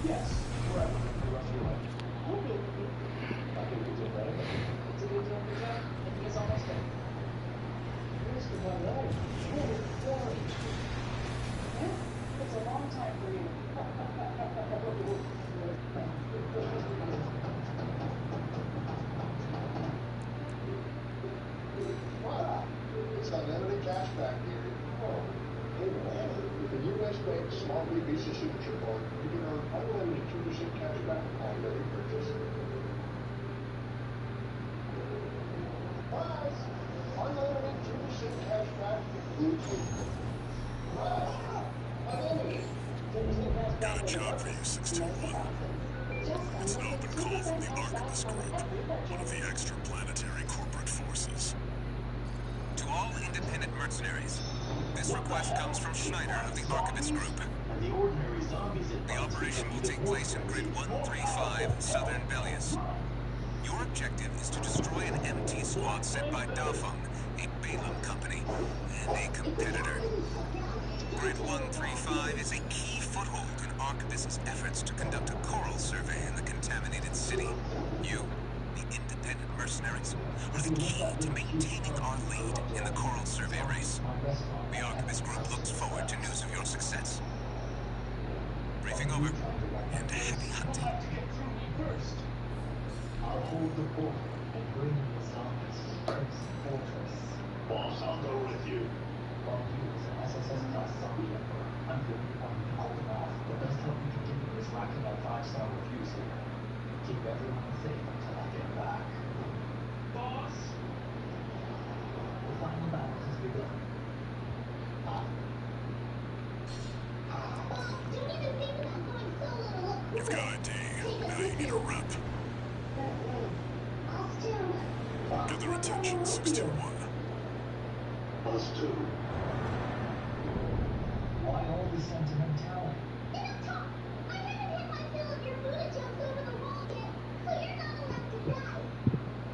Yes, forever. The rest of your life. I think we did better. It's a good deal for Jeff. I think it's almost done. Here's the one that it's a long time for you. Wow, it's unlimited cash back here. Oh, hey man, with the U.S. Bank Small Fleet Visa Signature Card, you can earn unlimited 2% cash back on every purchase. Plus, unlimited 2% cash back includes food. Unlimited 2% cash back. Got a job for you, 621. It's an open call from the Archivist Group, one of the extraplanetary corporate forces. To all independent mercenaries, this request comes from Schneider of the Archivist Group. And the ordinary zombies The operation will take place in Grid 135, Southern Belius. Your objective is to destroy an MT squad sent by Dafeng, a Balaam company, and a competitor. Grid 135 is a key foothold in Archivist's efforts to conduct a coral survey in the contaminated city. You, the independent mercenaries, are the key to maintaining our lead in the coral survey race. The Archivist Group looks forward to news of your success. Briefing over, and happy hunting. You'll have to get through me first. I'll hold the fort and bring in the zombies to Crimson Fortress. Boss, I'll go with you. While you as an SSS class zombie emperor, I'm the only one who can hold them off. The best help we can give you is racking up 5-star reviews here. Keep everyone safe until I get back. Boss! The final battle has begun. You've got ID. Now you need a rep. Get their attention, 621. Us too. Why all the sentimentality?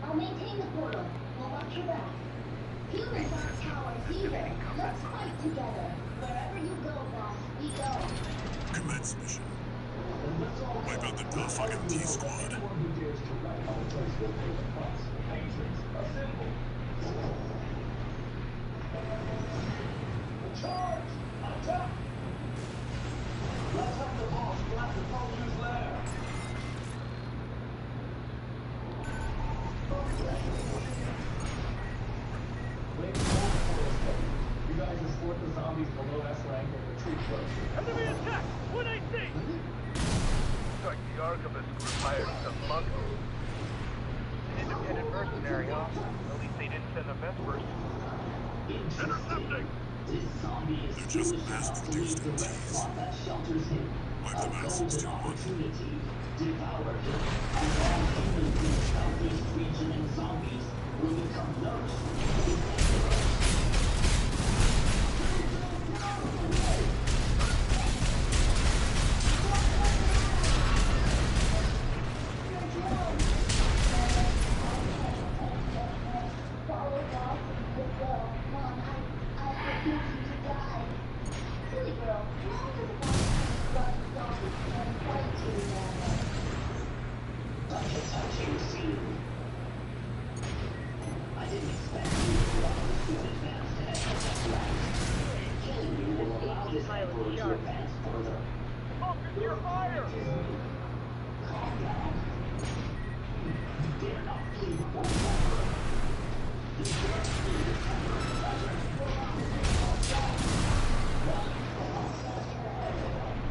I'll maintain the portal. We'll watch your back. Humans aren't cowards either. Let's fight together. Wherever you go, boss, we go. Commence mission. Wipe out the Dafeng MT squad. Anyone who dares to write our place will pay the price. Patrons, assemble. Charge! Attack! Let's have the boss blast the Vulture's lair. Wait for us, buddy. You guys escort the zombies below S rank and retreat close. Enemy attack! What I see? Looks like the Archivist Group hired some monkeys. An independent mercenary mercenary, huh? At least they didn't send the Vespers. Intercepting! This zombie is They're just foolish enough to leave mass-produced the red MTs. spot that shelters him. Wipe A them out, golden 621. opportunity. Devour him, and all humans in the southeast region and zombies will become nourished. Follow Boss and goodwill. Mom, I refuse you to die. Silly girl, Mom doesn't want to run zombies and fight you, Mama. Such a touching scene. I didn't expect you to allow this to advance to SSS rank. Killing you will allow this emperor to advance further. Officer, fire! Calm down. You dare not flee before the emperor. You dare flee the emperor's pleasure.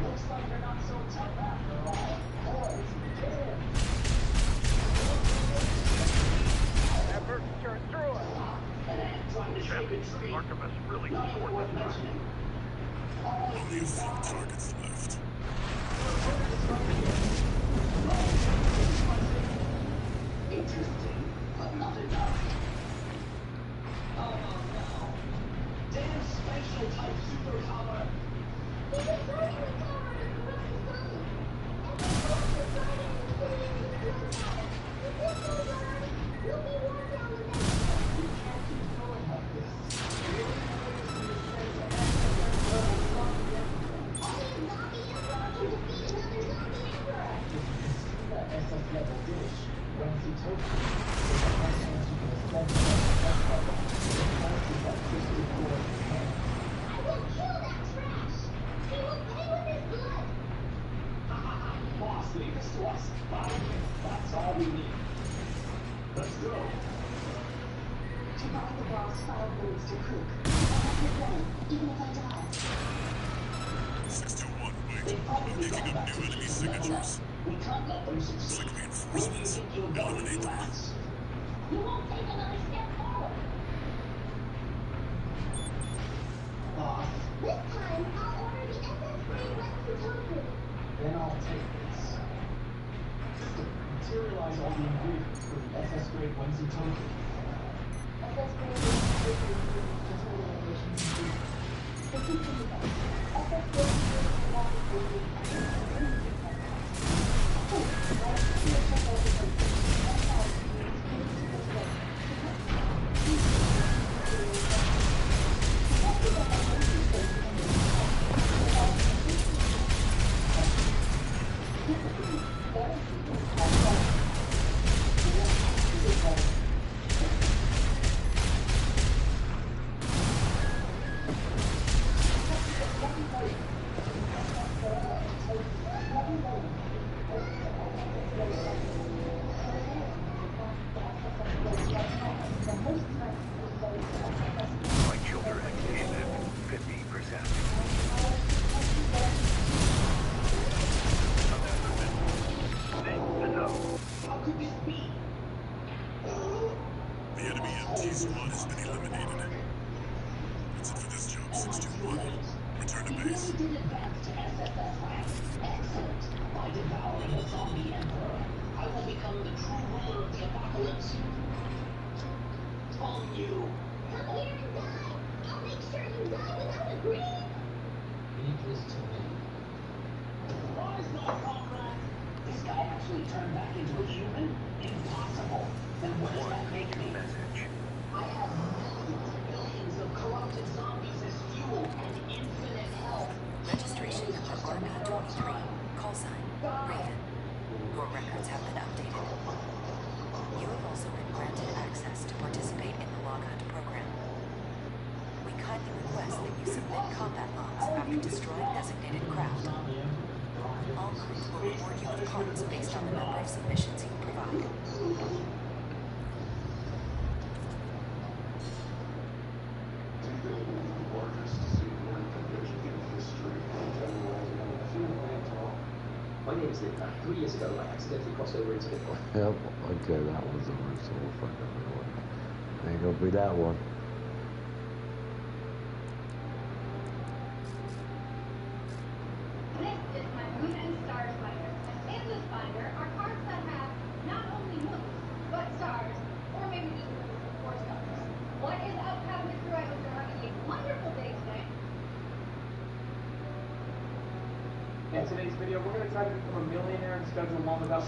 Looks like you're not so tough after all. Boys, begin. That person turned through us. An ant trying to shake a tree. Archibus really Not even short worth this time. mentioning. Only a few targets left. Interesting, but not enough. Oh no. Damn spatial type superpower. He's a circular tower to corrupt the sun. Every force residing in the city is a gunpowder. If this goes on, we'll be war down the next one. We can't keep going like this. Only a zombie emperor can defeat another zombie emperor. The SS level dish, Renzi Token, is the best chance you can expect from SS level. The price is that crystal core in hand. I will kill that trash. He will pay with his blood. Boss, leave this to us. 5 minutes, that's all we need. Let's go. To buy the boss 5 minutes to cook. I'll have it ready, even if I die. 621, wait. They I'm probably making got up that new enemy system leveled up. signatures. We can't let them It's succeed. like Where do you reinforcements. think you're going, Eliminate them. Lance? You won't take another step forward. Boss, This time, I'll order the SS Grade Wetsuit Tofu. then I'll take this. Materialize all the ingredients for the SS grade Wensi token. SS Grade Wetsuit Tofu is determination complete. The system is up. SS Grade is the water tofu and the community test. Oh, right, here, check out the tofu. That's how it's used. Please keep it ready. My children is at 50%. How could this be? The enemy MT squad has been eliminated. That's it for this job, 621. Return to We base. really did advance to SSS rank. Excellent. By devouring the zombie emperor, I will become the true ruler of the apocalypse. On you. Come here and die. I'll make sure you die without a breathe. Leave this to me. Rise now, comrade. This guy actually turned back into a human? Impossible. Then what does that make me? Message. I have millions and millions of corrupted zombies as fuel and infinite health. Registration number RP23, call sign, Raven. Your records have been updated. You have also been granted access to participate in the Log Hunt program. We kindly request that you submit combat logs after destroying designated craft. All crew will reward you with cards based on the number of submissions you provide. My name's is that 3 years ago, I accidentally crossed over into Bitcoin. Yep, okay, that was over, so we'll find another one. Ain't gonna be that one. This is my Moon and Stars binder. In this binder are cards that have not only moons, but stars, or maybe just moons or stars. What is up, Cabinet Crew? I hope you're having a wonderful day today. In today's video, we're going to try to become a millionaire and schedule mom without...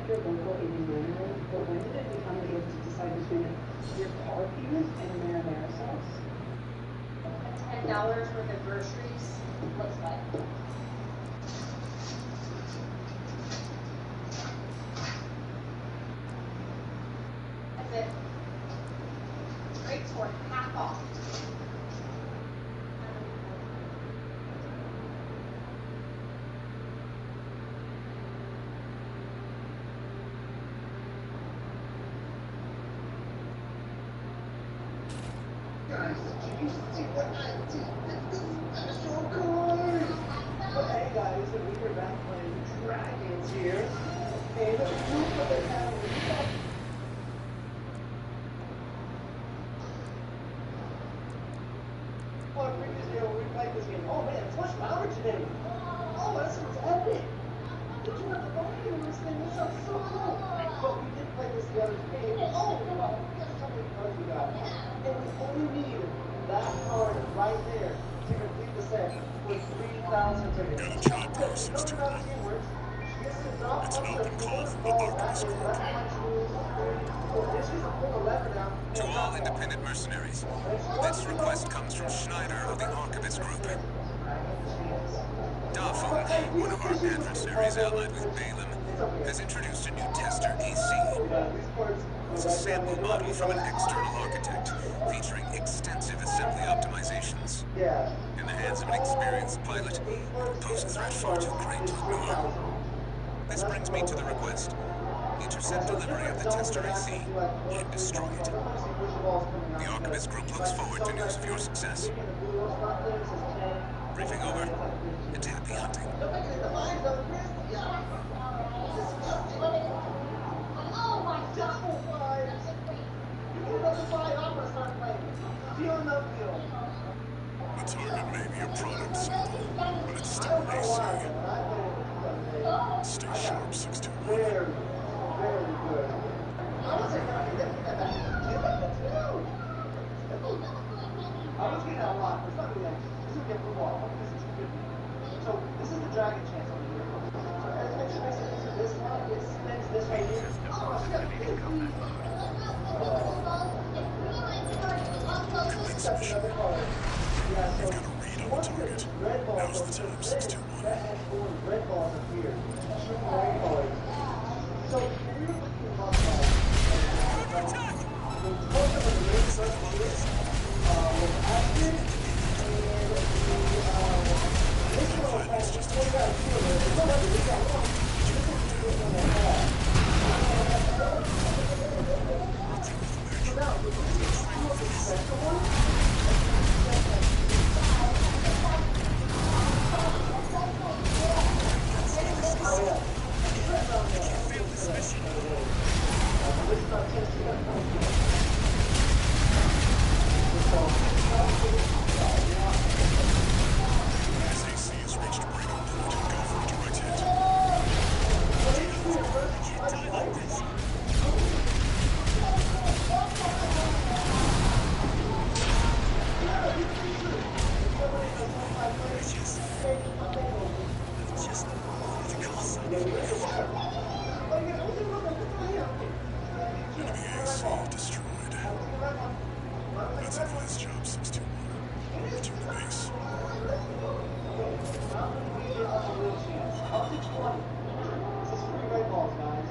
Your local Indian, but when did it become able to decide between your car payment and marinara sauce? $10 worth of groceries looks like. That's it. Rates were half off. Guys, did you see what I did with this special card? But hey guys, we're back playing Dragons here. And look what they have in the top. Well, previous video we played this game. Oh man, Flush Power today. Oh, that sounds epic. Did you have the volume in this thing? This sounds so cool. But we did play this the other day. Oh, wow. Guess how many cards we got? And we only need that card right there to complete the set for 3,000 tickets. Got a job process to run. It's an open call from the Artemis Group. To all independent mercenaries, this request comes from Schneider of the Archivist Group. Dafeng, one of our adversaries allied with Balaam, has introduced a new tester, AC. It's a sample model from an external architect, featuring extensive assembly optimizations. In the hands of an experienced pilot, it would pose a threat far too great to ignore. This brings me to the request. Intercept delivery of the tester AC and destroy it. The Archivist Group looks forward to news of your success. Briefing over, and happy hunting. Oh my god! The target may be a product sample, but it's still AC. Stay sharp, 621. Very good. I was getting that a lot. It's not really like, this is get football. This is 250. So this is the dragon chance over here. So as it makes it into this one, it spins this right here. Oh, shit. That's another card. Yeah, so You've got a read on the target. Now's the time, 621. red and blue red balls appear. Two red colors. So if you're looking at both of the red first was active, and this one has just one guy here. It's not like it's that long. This is the one that has. So now, with the second one, As AC has reached breaking point, go for a direct hit. Enemy AC destroyed. That's it for this job, 621. Return to base. Up to 20. This is 3 red balls, guys.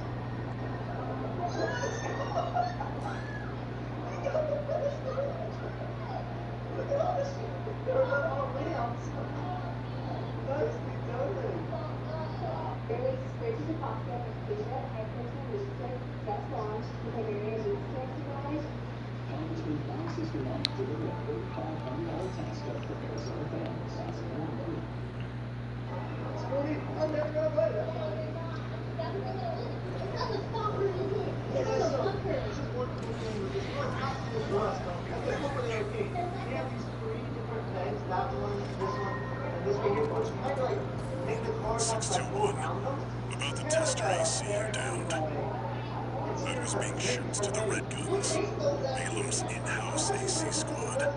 Look at all this shit. Airways spread to the cockpit, patient high protein was quick, test launched, because your energy is characterized. Congressman Bob Sisterman delivered a $3500 tax cut for Arizona families on September 3rd. Scooty, I'm never gonna play that. That was stop for you here. It's just a bunker. It's just one cool thing with this one. Absolute rust. I think over there, okay, we have these three different things. That one, this one, and this one here. But you kind of like make the car not like go around them. About the tester AC you downed. That was being shipped to the Red Guns, Balam's in-house AC squad. They're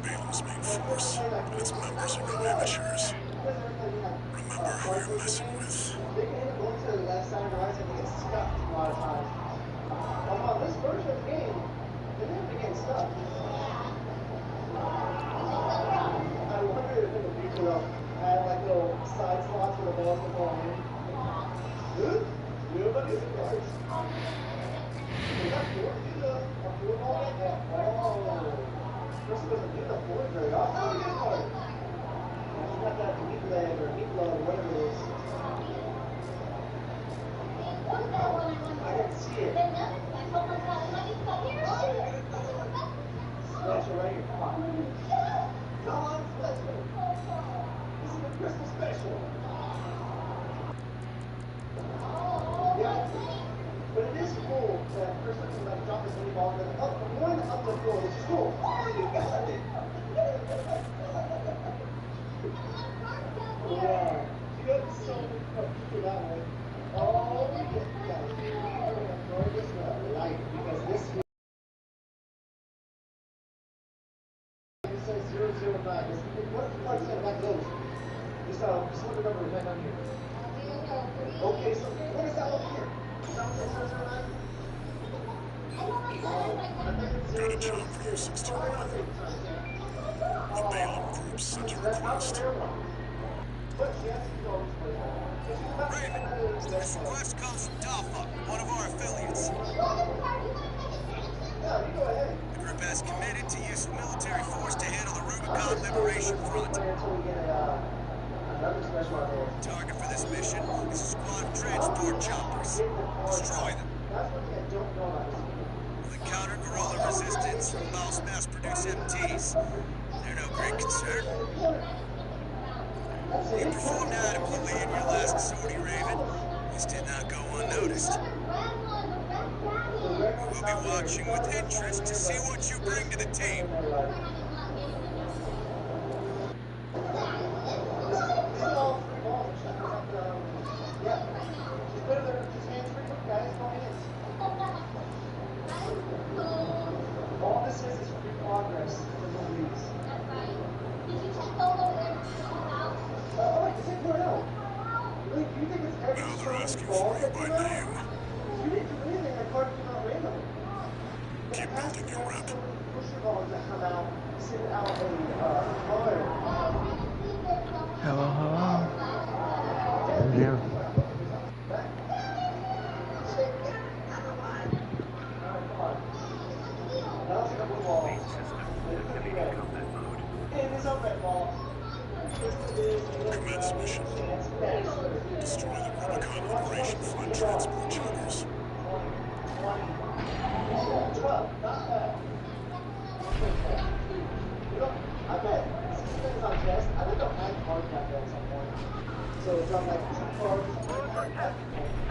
Balam's main force, and its members are no amateurs. Remember who you're messing with. They can hit going to the left side or right side, they get stuck a lot of times. On this version of the game, they never get stuck. I wonder if in the future they'll add like little side slots for the balls to fall in. Good? Nobody's surprised. Is that four? Is a four ball? Yeah. Oh. Person doesn't get the four very often. Oh, good card. You got that meat leg or meat love or whatever it is. I didn't see it. Special right here. Come on. Come on, special. This is a Christmas special. Yeah. But it is cool that a person can like drop this mini ball and then one up the floor, which is cool. Oh, you got it. Yeah. You got so many that way. Oh, yeah. I'm going to throw this light because this here it says 009. What if the card said that goes? Just look the number right down here. Okay, so what is that over here? Is that what says 009? Got a job for you, 621. The Balam Group sent a request. Raven, this request comes from Dalfa, one of our affiliates. The group has committed to use of military force to handle the Rubicon Liberation Front. Target for this mission is a squad of transport choppers. Destroy them. We'll encounter guerrilla resistance from most mass-produced MTs. They're no great concern. You performed adequately in your last sortie, Raven. This did not go unnoticed. We'll be watching with interest to see what you bring to the team. All this is free progress for no reason. That's right. Did you check all over there? Oh, wait, is it Cornell? Really, do you think it's every Now they're asking ball for you that by came out? name. You didn't do anything, that card came out randomly. Keep building your rep. Pusher balls that come out, send out a color. Hello, hello. Thank you. Main system activating combat mode. It is a red ball. Commence mission. Destroy the Rubicon Liberation Front transport choppers. 12, not bad. You know, I bet systems on chest, I think I'll add card back there at some point. So it's on like 2 cards.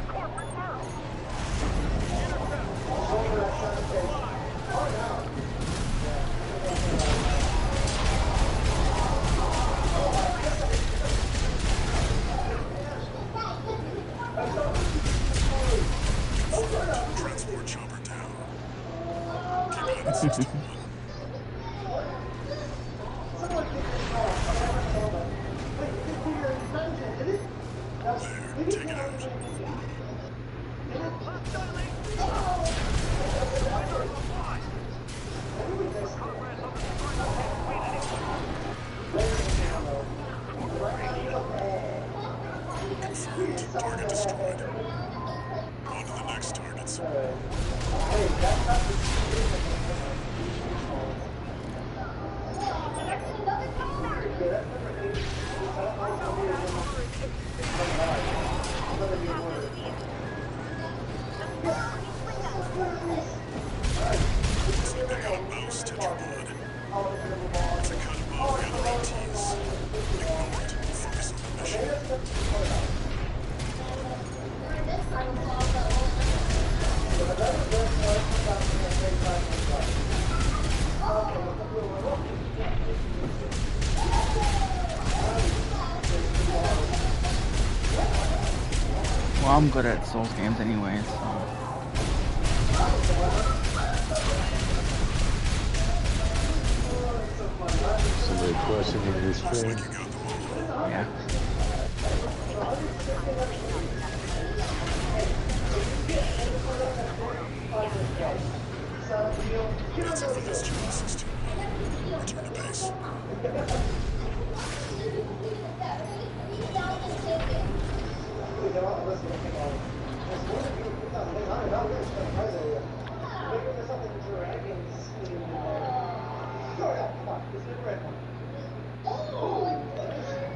Corporate mark! Over at 7 days. Oh, no. Transport chopper down. Keep at it, 61. Someone get this ball. Wait, you can figure it out, did it? There, take it out. Confirmed. Target destroyed. On to the next targets. Hey, that's not the Finding out mouse tetrapod. It's a kind of move the other ATs. Ignore it. Focus on the mission. Well, I'm good at Souls games anyways, so. Somebody questioning this thing. Yeah. That's it for this Channel 16. Return to base.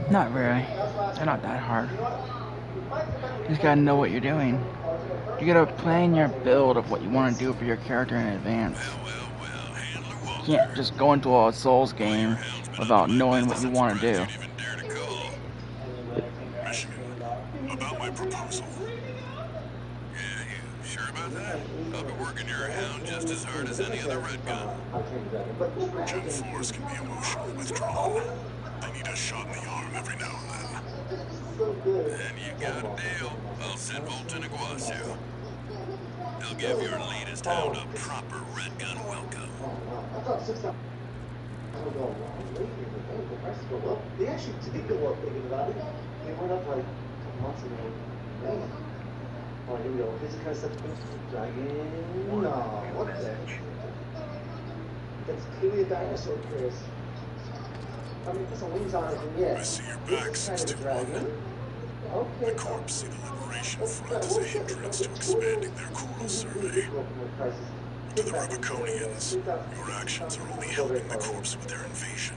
Not really. They're not that hard. You just gotta know what you're doing. You gotta plan your build of what you want to do for your character in advance. You can't just go into a Souls game without knowing what you want to do. Michigan, about my proposal. Yeah, you sure about that? I'll be working your hound just as hard as any other red gun. Gen 4s can be emotionally withdrawn. They need a shot in the arm every now and then. And you got a deal. I'll send Bolton Iguazu. He'll give your latest hound a proper red gun welcome. They actually did go up thinking about it. They went up like months ago. Man. Oh, here we go. Here's the kind of stuff. Dragon. No, what the heck? That's clearly a dinosaur, Chris. I mean, put some wings on it, and yeah. I see your back, 621. Okay. The Corps see the Liberation Front as a hindrance to expanding their coral survey. To the Rubiconians, your actions are only helping the Corps with their invasion.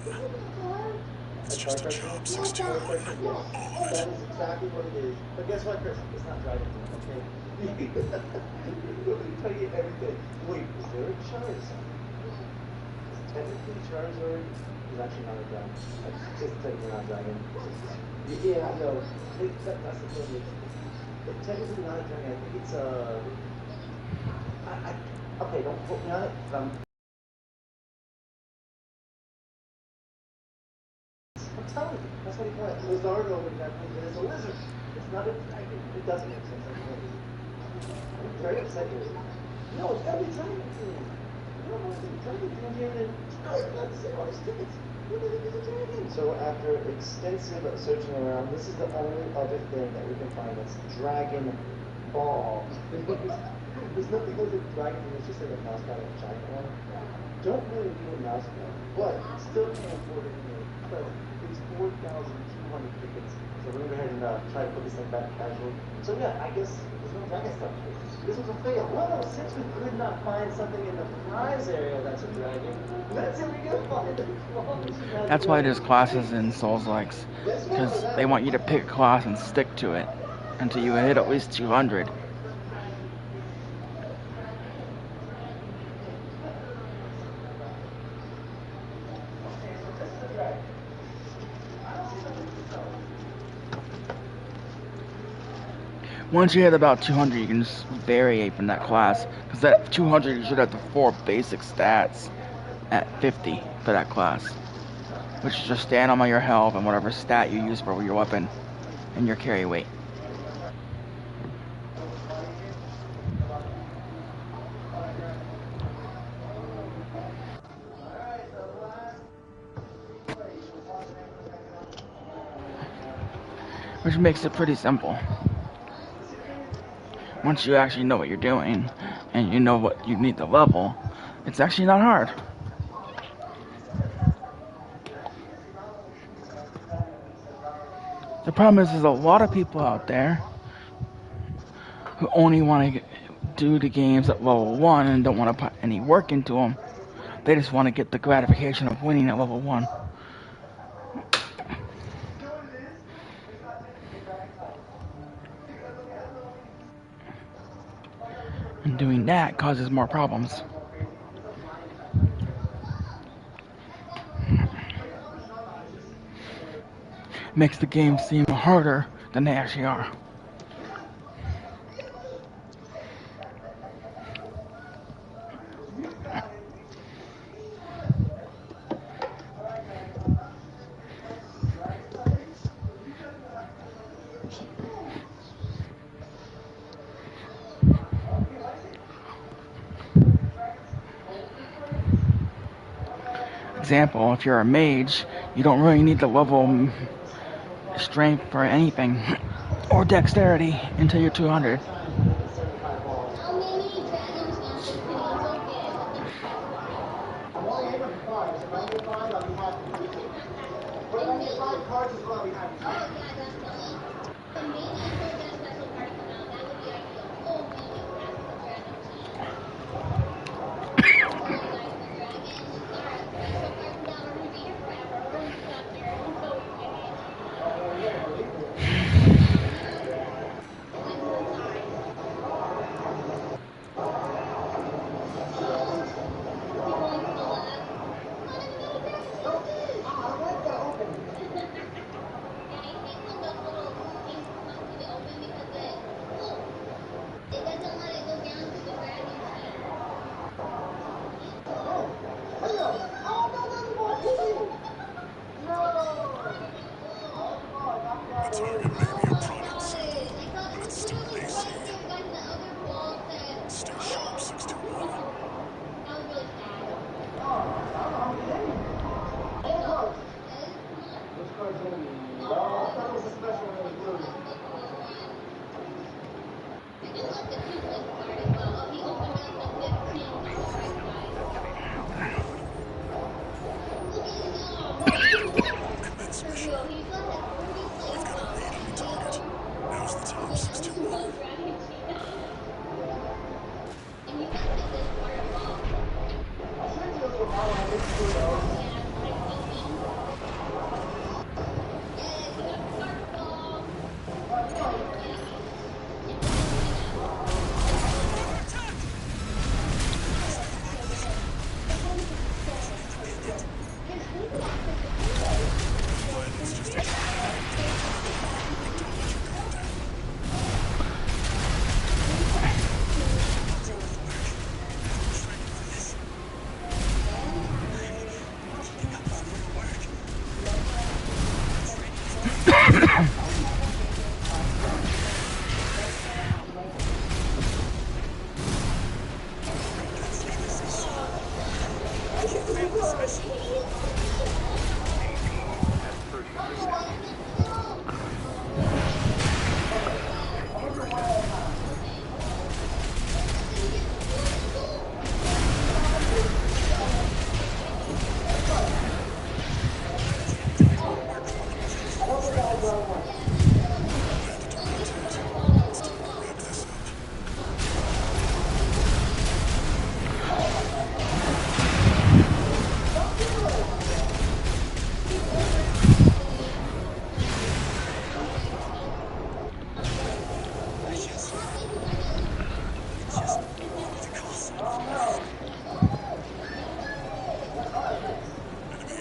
It's just a job, 621. All of it. That is exactly what it is. But guess what, Chris? It's not Dragon, okay? Let me tell you everything. Wait, is there a Charizard? Technically, Charizard is actually not a dragon. It's just technically not a dragon. Yeah, I know. That's the thing. It's technically not a dragon. I think it's a... okay, don't quote me on it, but I'm telling you. That's what he called it. Lizardo would definitely is a lizard. It's not a dragon. It doesn't make sense. I'm very upset here. No, it's gotta be dragon. So after extensive searching around, this is the only other thing that we can find that's Dragon Ball. There's nothing other than Dragon, it's just like a mascot of a giant one. Don't really need a mascot, but still can't afford it because it's 4,200 tickets. So we're gonna go ahead and try to put this thing back casual. So yeah, I guess there's no dragon stuff. This was a fail. Well, since we could not find something in the prize area that's a dragon, let's see if we can find it. That's why there's classes in Souls-likes, because they want you to pick a class and stick to it until you hit at least 200. Once you hit about 200, you can just variate from that class. Because at 200, you should have the 4 basic stats at 50 for that class. Which is just stand on your health and whatever stat you use for your weapon and your carry weight. Which makes it pretty simple. Once you actually know what you're doing, and you know what you need to level, it's actually not hard. The problem is there's a lot of people out there who only want to do the games at level 1 and don't want to put any work into them. They just want to get the gratification of winning at level 1. And doing that causes more problems. Makes the game seem harder than they actually are. Example, if you're a mage, you don't really need to level strength for anything or dexterity until you're 200. The target may be a product sample, but it's still an AC. Stay sharp, 621. Commence mission. We've got a lead on the target. Now's the time, 621. Violence just a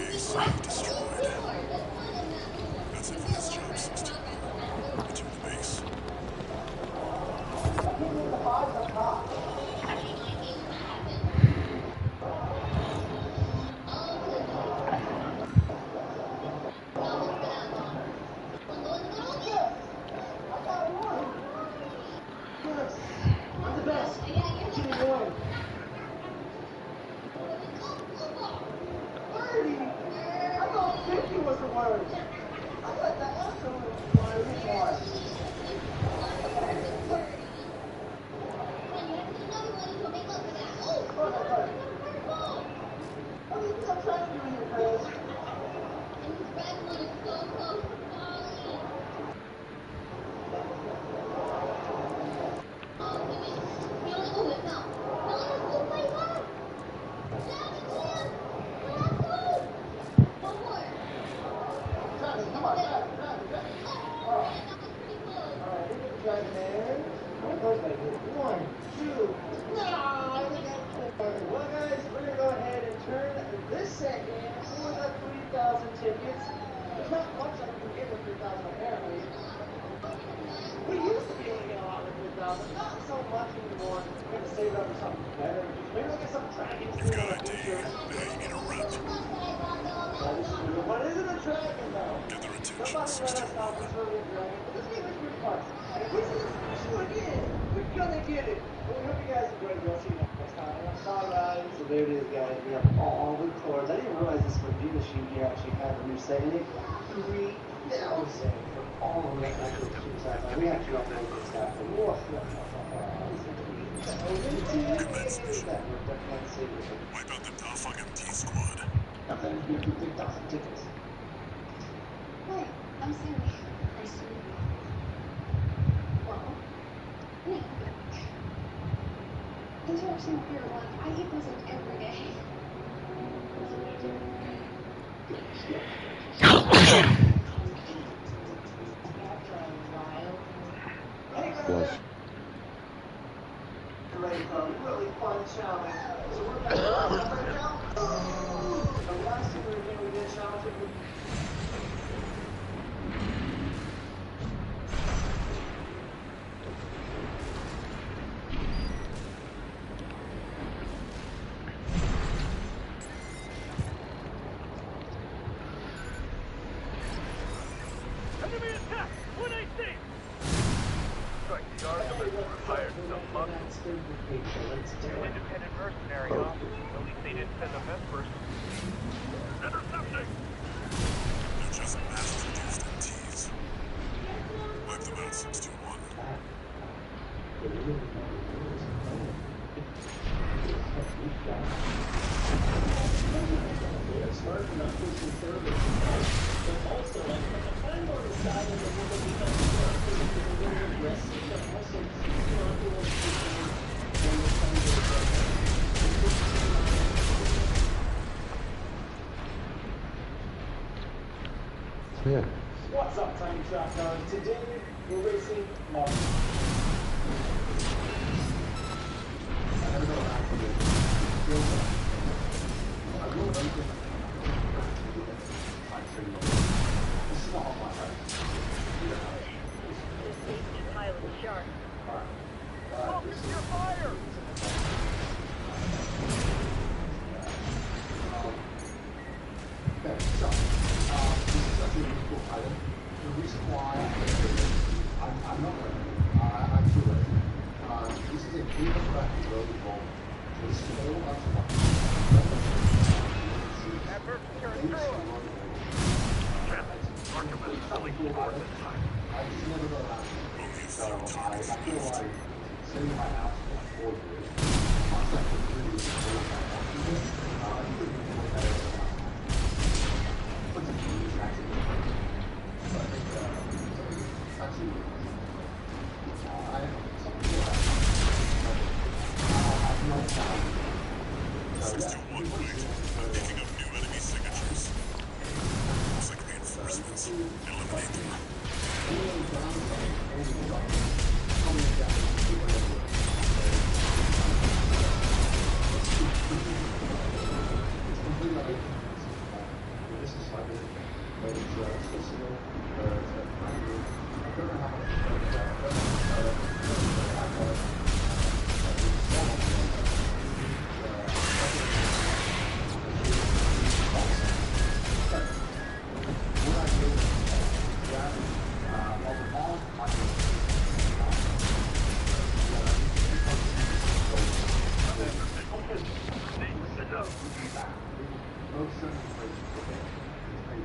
Enemy AC destroyed. That's it for this job, 621. Return to base. I'm the best. Give me one. I thought 50 was the word. I thought the answer was 1. One, two. No, I think that's four. Well, guys, we're gonna go ahead and turn this set in for the 3,000 tickets. There's not much I can get with 3,000 apparently. We used to be able to get a lot with 3,000, not so much anymore. We're gonna save it up for something better. Maybe we'll get some dragon skin in the future. What isn't a dragon though? Somebody let us know if it's really a dragon. But this game is pretty fun. And if we see this issue again, we're gonna get it. Well, we hope you guys enjoyed it. We'll see you next time. I'm sorry, guys. So there it is, guys. We have all the cards. I didn't realize this Medina machine here actually had a new set in it. 3,000 for all of that actual two sides. We actually uploaded this stuff for more stuff. Wipe out the Dafang MT squad. Nothing. We have 3,000 tickets. Wait, I'm sorry. I see. Well, wait. Interaction with your life, I get present every day. Yes. Ready for a really fun challenge. So we're going to right now. The last thing we did a challenge with Enemy attack! 1AC! Strike the argument required some muscle. Independent mercenary, huh? At least they didn't send a vest person. Intercepting! They're just mass-produced MTs. Wipe them out, 621. Yeah. What's up, Tiny Shotgun? Today, we're racing Marvel. Focus your fire! Okay, so, this is actually a really cool item. The reason why I'm not ready, I'm too ready. This is a freedom graphic loading vault. So this is all about Adverse territory! Archibald is really cool this time. I just never go around. So I feel like sitting in my house for 4 years. I'm actually really cool. I think it would be more better than but I think actually I have something like I have no doubt. So yeah, 621 point. I'm picking up new enemy signatures. Looks like reinforcements. Eliminate them. This is like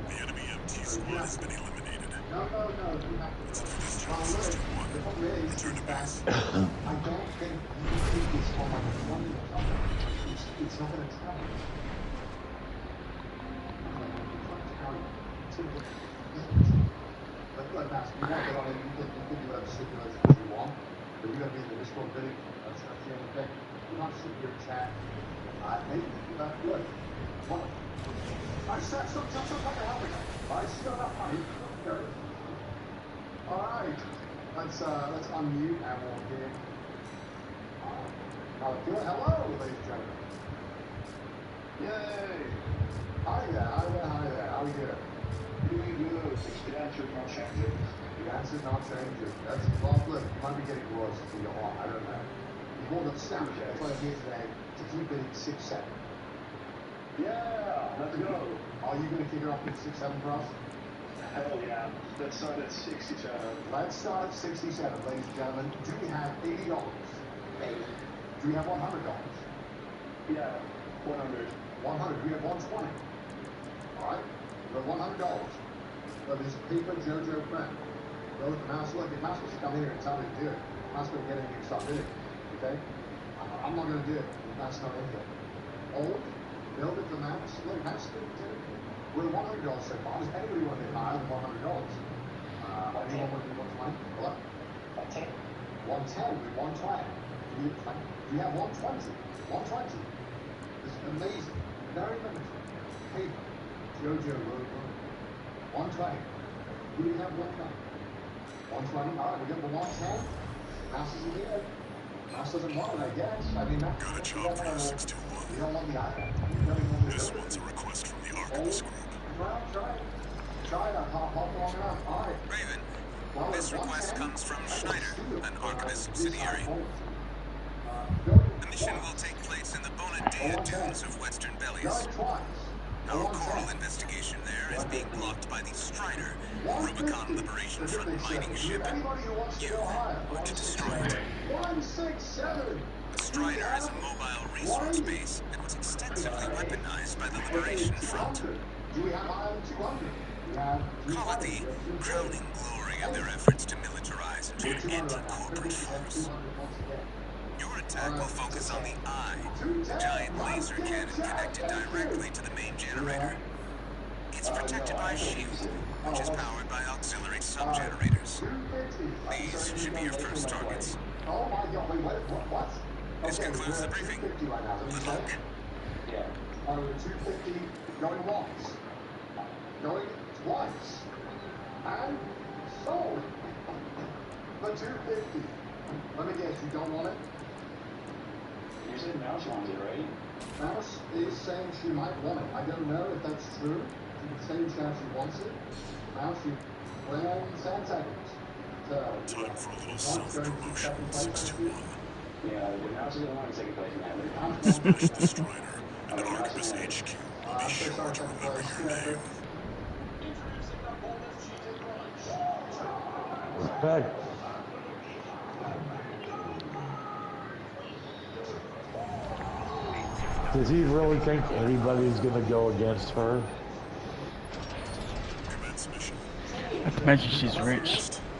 The enemy MT squad has been eliminated. No, Let's do this job, 621. the problem is Return to that base. I don't think you think it's on like a 20 or something. It's not going to travel. Like that, you want to get on it, you can do whatever stipulations you want, but you got to be in the Discord bidding. That's the only thing. You can't sit here and chat. Maybe that's good. What? I said something like a helmet. I still have money. Alright. Let's unmute and we'll get. Hello, ladies and gentlemen. Yay! Hi there. How are you doing? Doing good. Is the answer not changing? The answer's not changing. That's well, look, you might be getting close to your heart. I don't know. You've more than snapped. That's why I'm here today to keep it at 6-7. Yeah, let's go. Are you going to kick it off with 6-7 for us? Hell yeah. Let's start at 67. Let's start at 67, ladies and gentlemen. Do we have $80? Do we have $100? Yeah, 100. 100. We have 120. All right. We have $100. For this paper JoJo friend. Go with the mouse. Look, if mouse was to come in here and tell me to do it, mouse going to get in here and stop doing it. Okay? I'm not going to do it. That's not in here. Old. Build it for mouse. Look, mouse going to do it. We're $100 so far. Does anybody want to be higher than $100? Anyone want to do 120? What? 110. 110 with 120. Do you have 120? 120. This is amazing. Very limited. Paper. JoJo wrote 120. Do we have 120? 120. All right, we got the 110. Mouse is in here. Mouse doesn't want it, I guess. I mean, that's Got a job for 621. You don't want the iPad. This one's a request from the Archivist Group. Well, try it. Try it. I'll hop long enough. All right. Raven, this request comes from Schneider, an Archivist subsidiary. The mission will take place in the Bonadilla dunes of Western Belize. Our coral investigation there is being blocked by the Strider, Rubicon Liberation Front mining ship. You are to destroy it. 167. The Strider is a mobile resource base and was extensively weaponized by the Liberation Front. Do we have Island 200? Call it the crowning glory of their efforts to militarize into an anti-corporate force. Your attack will focus on the Eye, a giant laser cannon connected directly to the main generator. It's protected by a shield, which is powered by auxiliary sub-generators. These should be your first targets. Oh my God, wait, what? This concludes the briefing. Good luck. Yeah. 250 going once. Going twice. And sold. The 250. Let me guess, you don't want it? You said Mouse wants it, right? Mouse is saying she might want it. I don't know if that's true. She's saying she wants it. Mouse, she playing 10 seconds. So, time for a little self-promotion. 621. Yeah, the Mouse is the one in second place in that. Smash the Strider, and Archivist HQ will be sure to remember your name. Respect. Does he really think anybody's gonna go against her? Commence mission. Not to mention she's rich.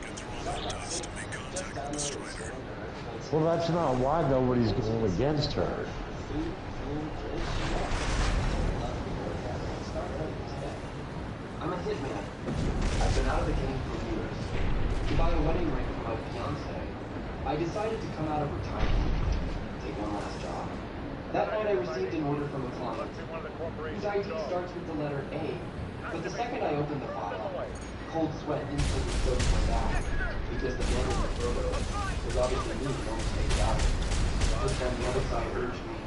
Get through all that dust and make contact with the Strider. Well, that's not why nobody's going against her. I'm a hitman. I've been out of the game for years. To buy a wedding ring for my fiance, I decided to come out of retirement, take one last job. That night I received an order from a client, whose ID starts with the letter A, but the second I opened the file, cold sweat instantly goes my back, because the man in the photo was obviously me who almost made it out. This time the other side urged me,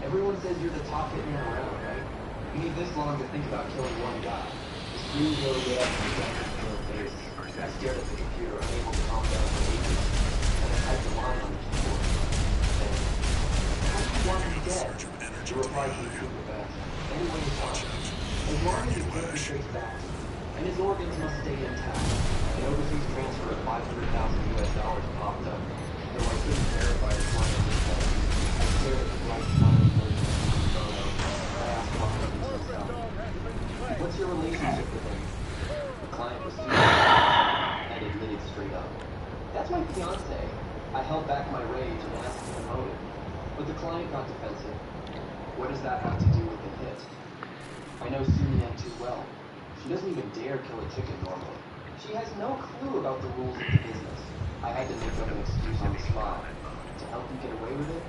everyone says you're the top hitman around, right? You need this long to think about killing one guy. The screen really lit up and got me in the face. I stared at the computer, unable to calm down my agent, and I typed a line on the keyboard. Want to be dead. The reply came through the best. Anyone who touches him, as long as his can't be traced back, and his organs must stay intact. An overseas transfer of $500,000 popped up. Though I couldn't verify his line of details, I stared at the bright smiling version of the photo. I asked him himself, "What's your relationship with him?" The client was too and admitted straight up, "That's my fiance." I held back my rage and asked him the motive. But the client got defensive. What does that have to do with the hit? I know Sunian too well. She doesn't even dare kill a chicken normally. She has no clue about the rules of the business. I had to make up an excuse on the spot. To help you get away with it?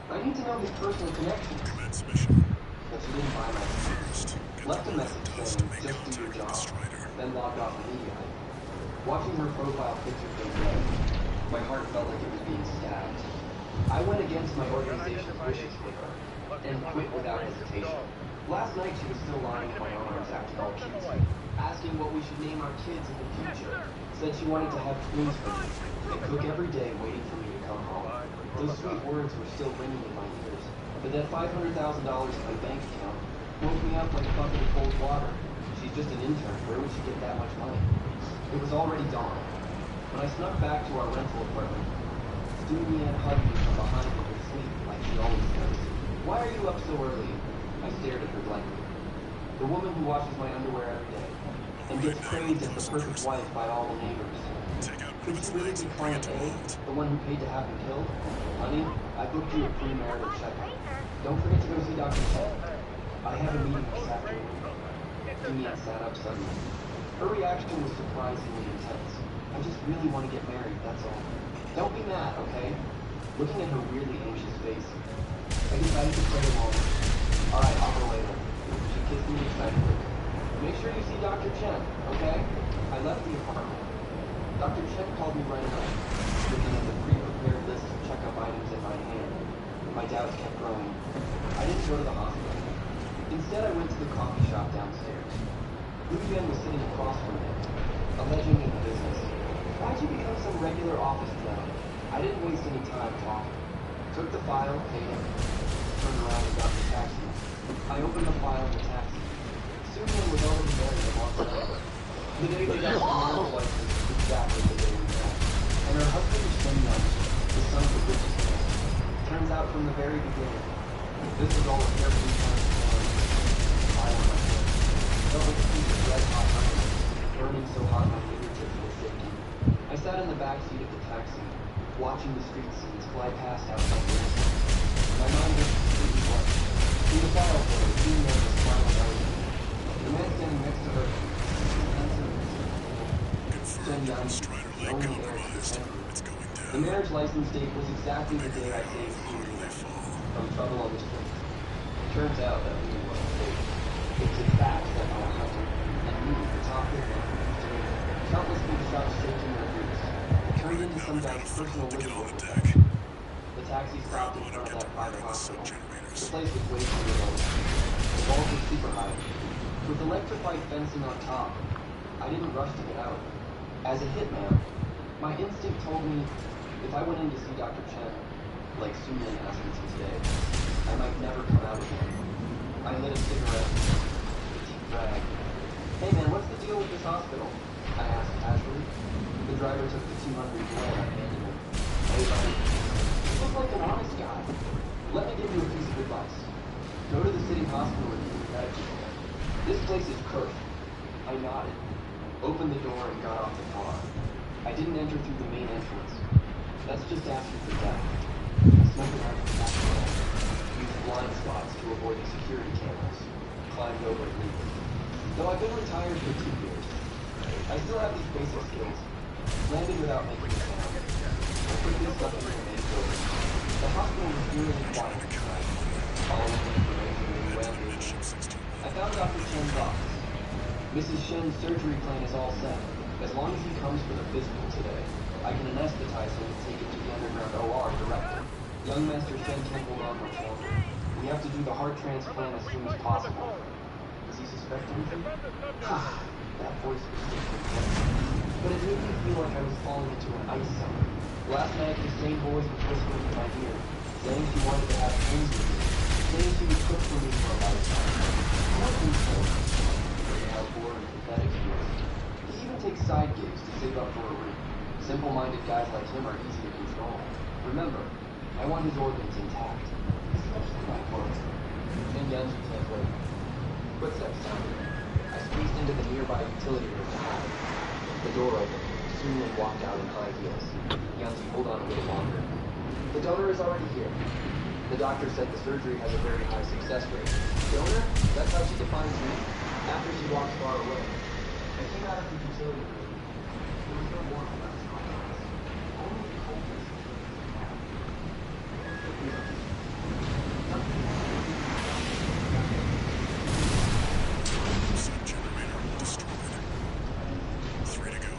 I need to know his personal connections. Commence mission. But she didn't buy my excuse. First, get Left a through all message the dust saying, and make just do your contact with the job. Strider. Then logged off immediately. Watching her profile picture fade away, my heart felt like it was being stabbed. I went against my organization's wishes for her, and quit without hesitation. Last night she was still lying in my arms acting all cutesy, asking what we should name our kids in the future. Said she wanted to have twins for me, and cook every day waiting for me to come home. Those sweet words were still ringing in my ears, but that $500,000 in my bank account woke me up like a bucket of cold water. She's just an intern. Where would she get that much money? It was already dawn. When I snuck back to our rental apartment, Stewie Ann hugged me from behind in her sleep like she always does. Why are you up so early? I stared at her blankly. The woman who washes my underwear every day and gets praised as the perfect wife by all the neighbors. Could she really be client A, the one who paid to have him killed? Honey, I booked you a premarital checkup. Don't forget to go see Dr. Chen. I have a meeting this afternoon. Stewie Ann sat up suddenly. Her reaction was surprisingly intense. I just really want to get married, that's all. Don't be mad, okay? Looking at her weirdly anxious face, I decided to play along. Alright, I'll go later. She kissed me excitedly. Make sure you see Dr. Chen, okay? I left the apartment. Dr. Chen called me right away, looking at the pre-prepared list of checkup items in my hand. My doubts kept growing. I didn't go to the hospital. Instead, I went to the coffee shop downstairs. Lu Yan was sitting across from me, a legend in the business. Why'd you become some regular office clown? I didn't waste any time talking. Took the file, paid it, turned around and got the taxi. I opened the file in the taxi. Su Yan was already married a month ago. The day they got the marriage license was exactly the day we met. And her husband was Shen Yun, the son of the richest man. Turns out from the very beginning, this was all a carefully planned plan. Fire on my hand. Felt like a piece of red hot iron, burning so hot my fingertips were shaking. I sat in the back seat of the taxi, watching the street scenes fly past outside the window. My mind was completely blank. Through the file folder, seeing there was smiling everything. The man standing next to her, Shen Yan, the only heir to the family. The marriage license date was exactly the day I saved Stewie from trouble on the street. Turns out that we were mistaken. It's a fact that my hunter and me, the top hitman, doing countless big shots shaking their boots, turned into some guy's personal living room. The taxi stopped in front of that private hospital. The place was way too remote. The walls were super high. With electrified fencing on top, I didn't rush to get out. As a hitman, my instinct told me if I went in to see Dr. Chen, like Su Yan asked me to today, I might never come out again. I lit a cigarette, a deep drag. Hey man, what's the deal with this hospital? I asked casually. The driver took the 200 yuan I handed him. Hey buddy, you look like an honest guy. Let me give you a piece of advice. Go to the city hospital and do gratitude. This place is cursed. I nodded, opened the door and got off the car. I didn't enter through the main entrance. That's just asking for death. I snuck around the back door, used blind spots to avoid the security cameras, climbed over and leaped. Though I've been retired for 2 years, I still have these basic skills. Landed without making a sound. I quickly snuck into the main building. The hospital was eerily quiet inside. Following the information we went through. I found Dr. Chen's office. Mrs. Shen's surgery plan is all set. As long as he comes for the physical today, I can anesthetize him and take him to the underground OR directly. Young Master Shen can't hold on much longer. We have to do the heart transplant as soon as possible. Does he suspect anything? That voice was different. But it made me feel like I was falling into an ice summer. Last night, the same voice was whispering in my ear, saying she wanted to have twins with me, saying she would cook for me for a lifetime. I don't think so. How bored and pathetic he is. He even takes side gigs to save up for a room. Simple-minded guys like him are easy to control. Remember, I want his organs intact, especially my heart. And Yunji can't wait. Footsteps sounded. I squeezed into the nearby utility room to hide. The door opened. Soon walked out in high heels. Yunji, hold on a little longer. The donor is already here. The doctor said the surgery has a very high success rate. Donor? That's how she defines me. After she walks far away. I came out of the utility room. There was no warmth left in my eyes. Only the coldness. Generator destroyed. 3 to go.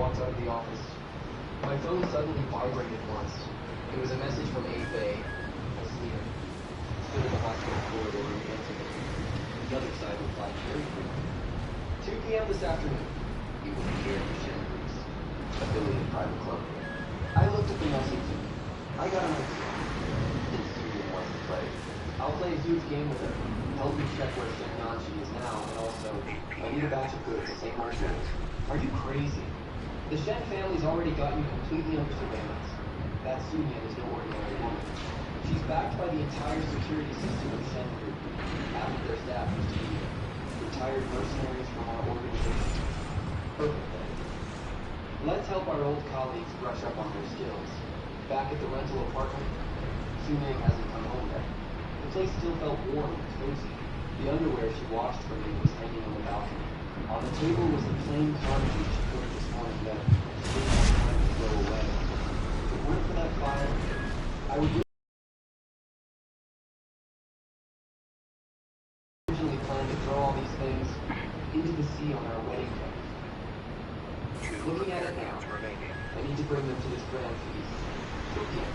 walked out of the office. My phone suddenly vibrated once. It was a message from A-Bay, Asleep. Stood in the hospital corridor and answered it. The other side replied very quickly. 2 p.m. this afternoon. You will be here for Shenry's affiliated private club. I looked at the message. I got an idea. Since Susan wants to play, I'll play a huge game with her. Help me check where Shen Yanji is now, and also, I need a batch of goods, the same old rules. Are you crazy? The Shen family's already got you completely under surveillance. That Sunyan is no ordinary woman. She's backed by the entire security system of Shen Group. Half of their staff used to be retired mercenaries from our organization. Perfect then. Let's help our old colleagues brush up on their skills. Back at the rental apartment, Sunyan hasn't come home yet. The place still felt warm and cozy. The underwear she washed for me was hanging on the balcony. On the table was the plain cartridge she cooked this morning that she didn't have time to throw away. If it weren't for that fire, I would originally plan to throw all these things into the sea on our wedding day. Looking at it now, I need to bring them to this grand feast. 2 p.m.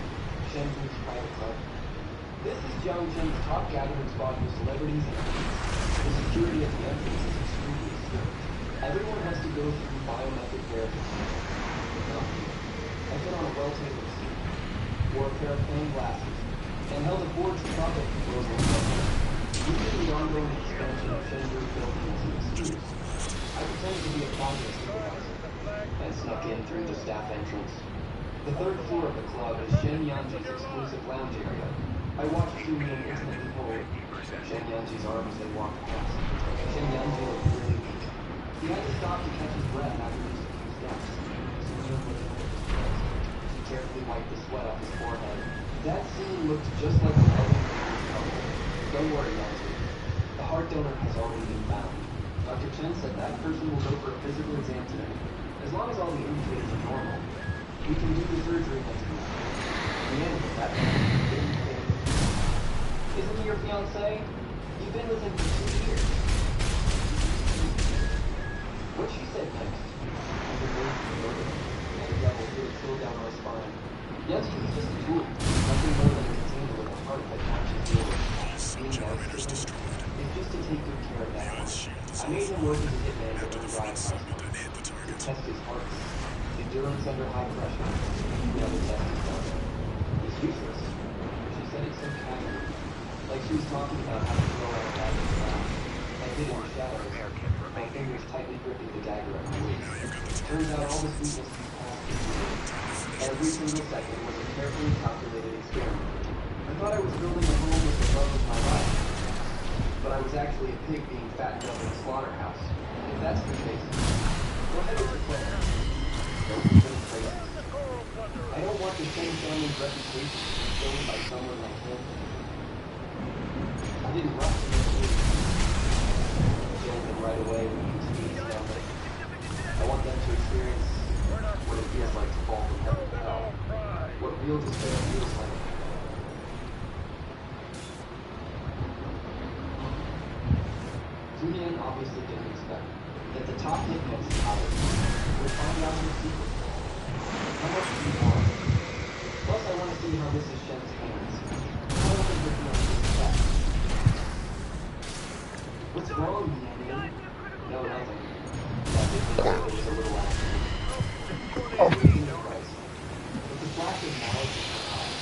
Shenry's private club. This is Jiangchen's top gathering spot for celebrities and elite. The security at the entrance is extremely strict. Everyone has to go through biometric verification. Not me. I put on a well-tailored suit, wore a pair of plain glasses, and held a forged profit proposal. Using the ongoing expansion of Shenry buildings as an excuse, I pretended to be a project supervisor and snuck in through the staff entrance. The 3rd floor of the club is Shen Yanji's exclusive lounge area. I watched Sunyan intimately hold Shen Yanji's arm as they walked past. Shen Yanji looked really weak. He had to stop to catch his breath after just a few steps. Sunyan looked at his chest. She carefully wiped the sweat off his forehead. That scene looked just like a loving couple. Don't worry, Yanji. The heart donor has already been found. Dr. Chen said that person will go for a physical exam today. As long as all the indicators are normal, we can do the surgery next week. The end of that isn't he your fiancé? You've been with him for 2 years. What she said next? And the name of the murder, and the devil threw a chill down my spine. Yes, he's just a tool. Nothing more than a container with a heart that matches yours. Generators destroyed. It's just to take good care of that heart. I made him work as a hitman to learn drive myself. To test his heart. Endurance under high pressure. Never test his done. It's useless. She said it so casually. Like she was talking about how to throw out a dagger in the ground. I hid in the shadows, my fingers tightly gripping the dagger at my waist. Turns out all the sweetness we passed through. Every single second was a carefully calculated experiment. I thought I was building a home with the love of my life. But I was actually a pig being fattened up in a slaughterhouse. If that's the case, go ahead with your plan. Don't be so crazy. I don't want the Shen family's reputation to be stolen by someone like him. I didn't rush to make moves. Killed them right away when he was being down there. I want them to experience what it feels like to fall from heaven to hell. What real despair feels like. Sunyan obviously didn't expect that the top hitman's power would find out his secret. How much do you want? Plus, I want to see how this is Shen's hands. How much of her feelings is that? What's wrong, Yanni? No, nothing. That hitman was a little accident. Jesus Christ. With the flash of knowledge in her eyes,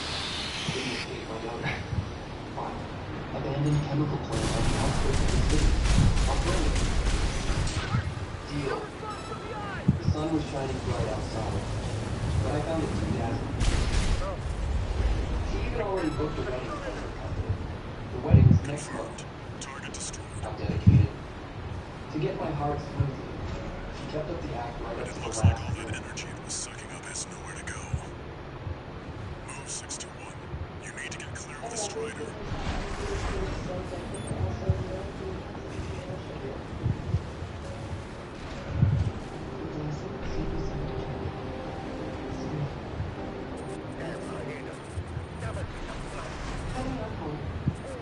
didn't escape my notice. Fine. Abandoned chemical plant on the outskirts of the city. I'll bring it. Deal. The sun was shining bright outside, but I found it too dazzling. She even already booked the wedding for her company. The wedding is next month. Target destroyed. I'm dedicated. To get my heart smoothly, she kept up the act right up to the Looks last like all that minute. energy it was sucking up has nowhere to go. Move 621. You need to get clear of the Strider.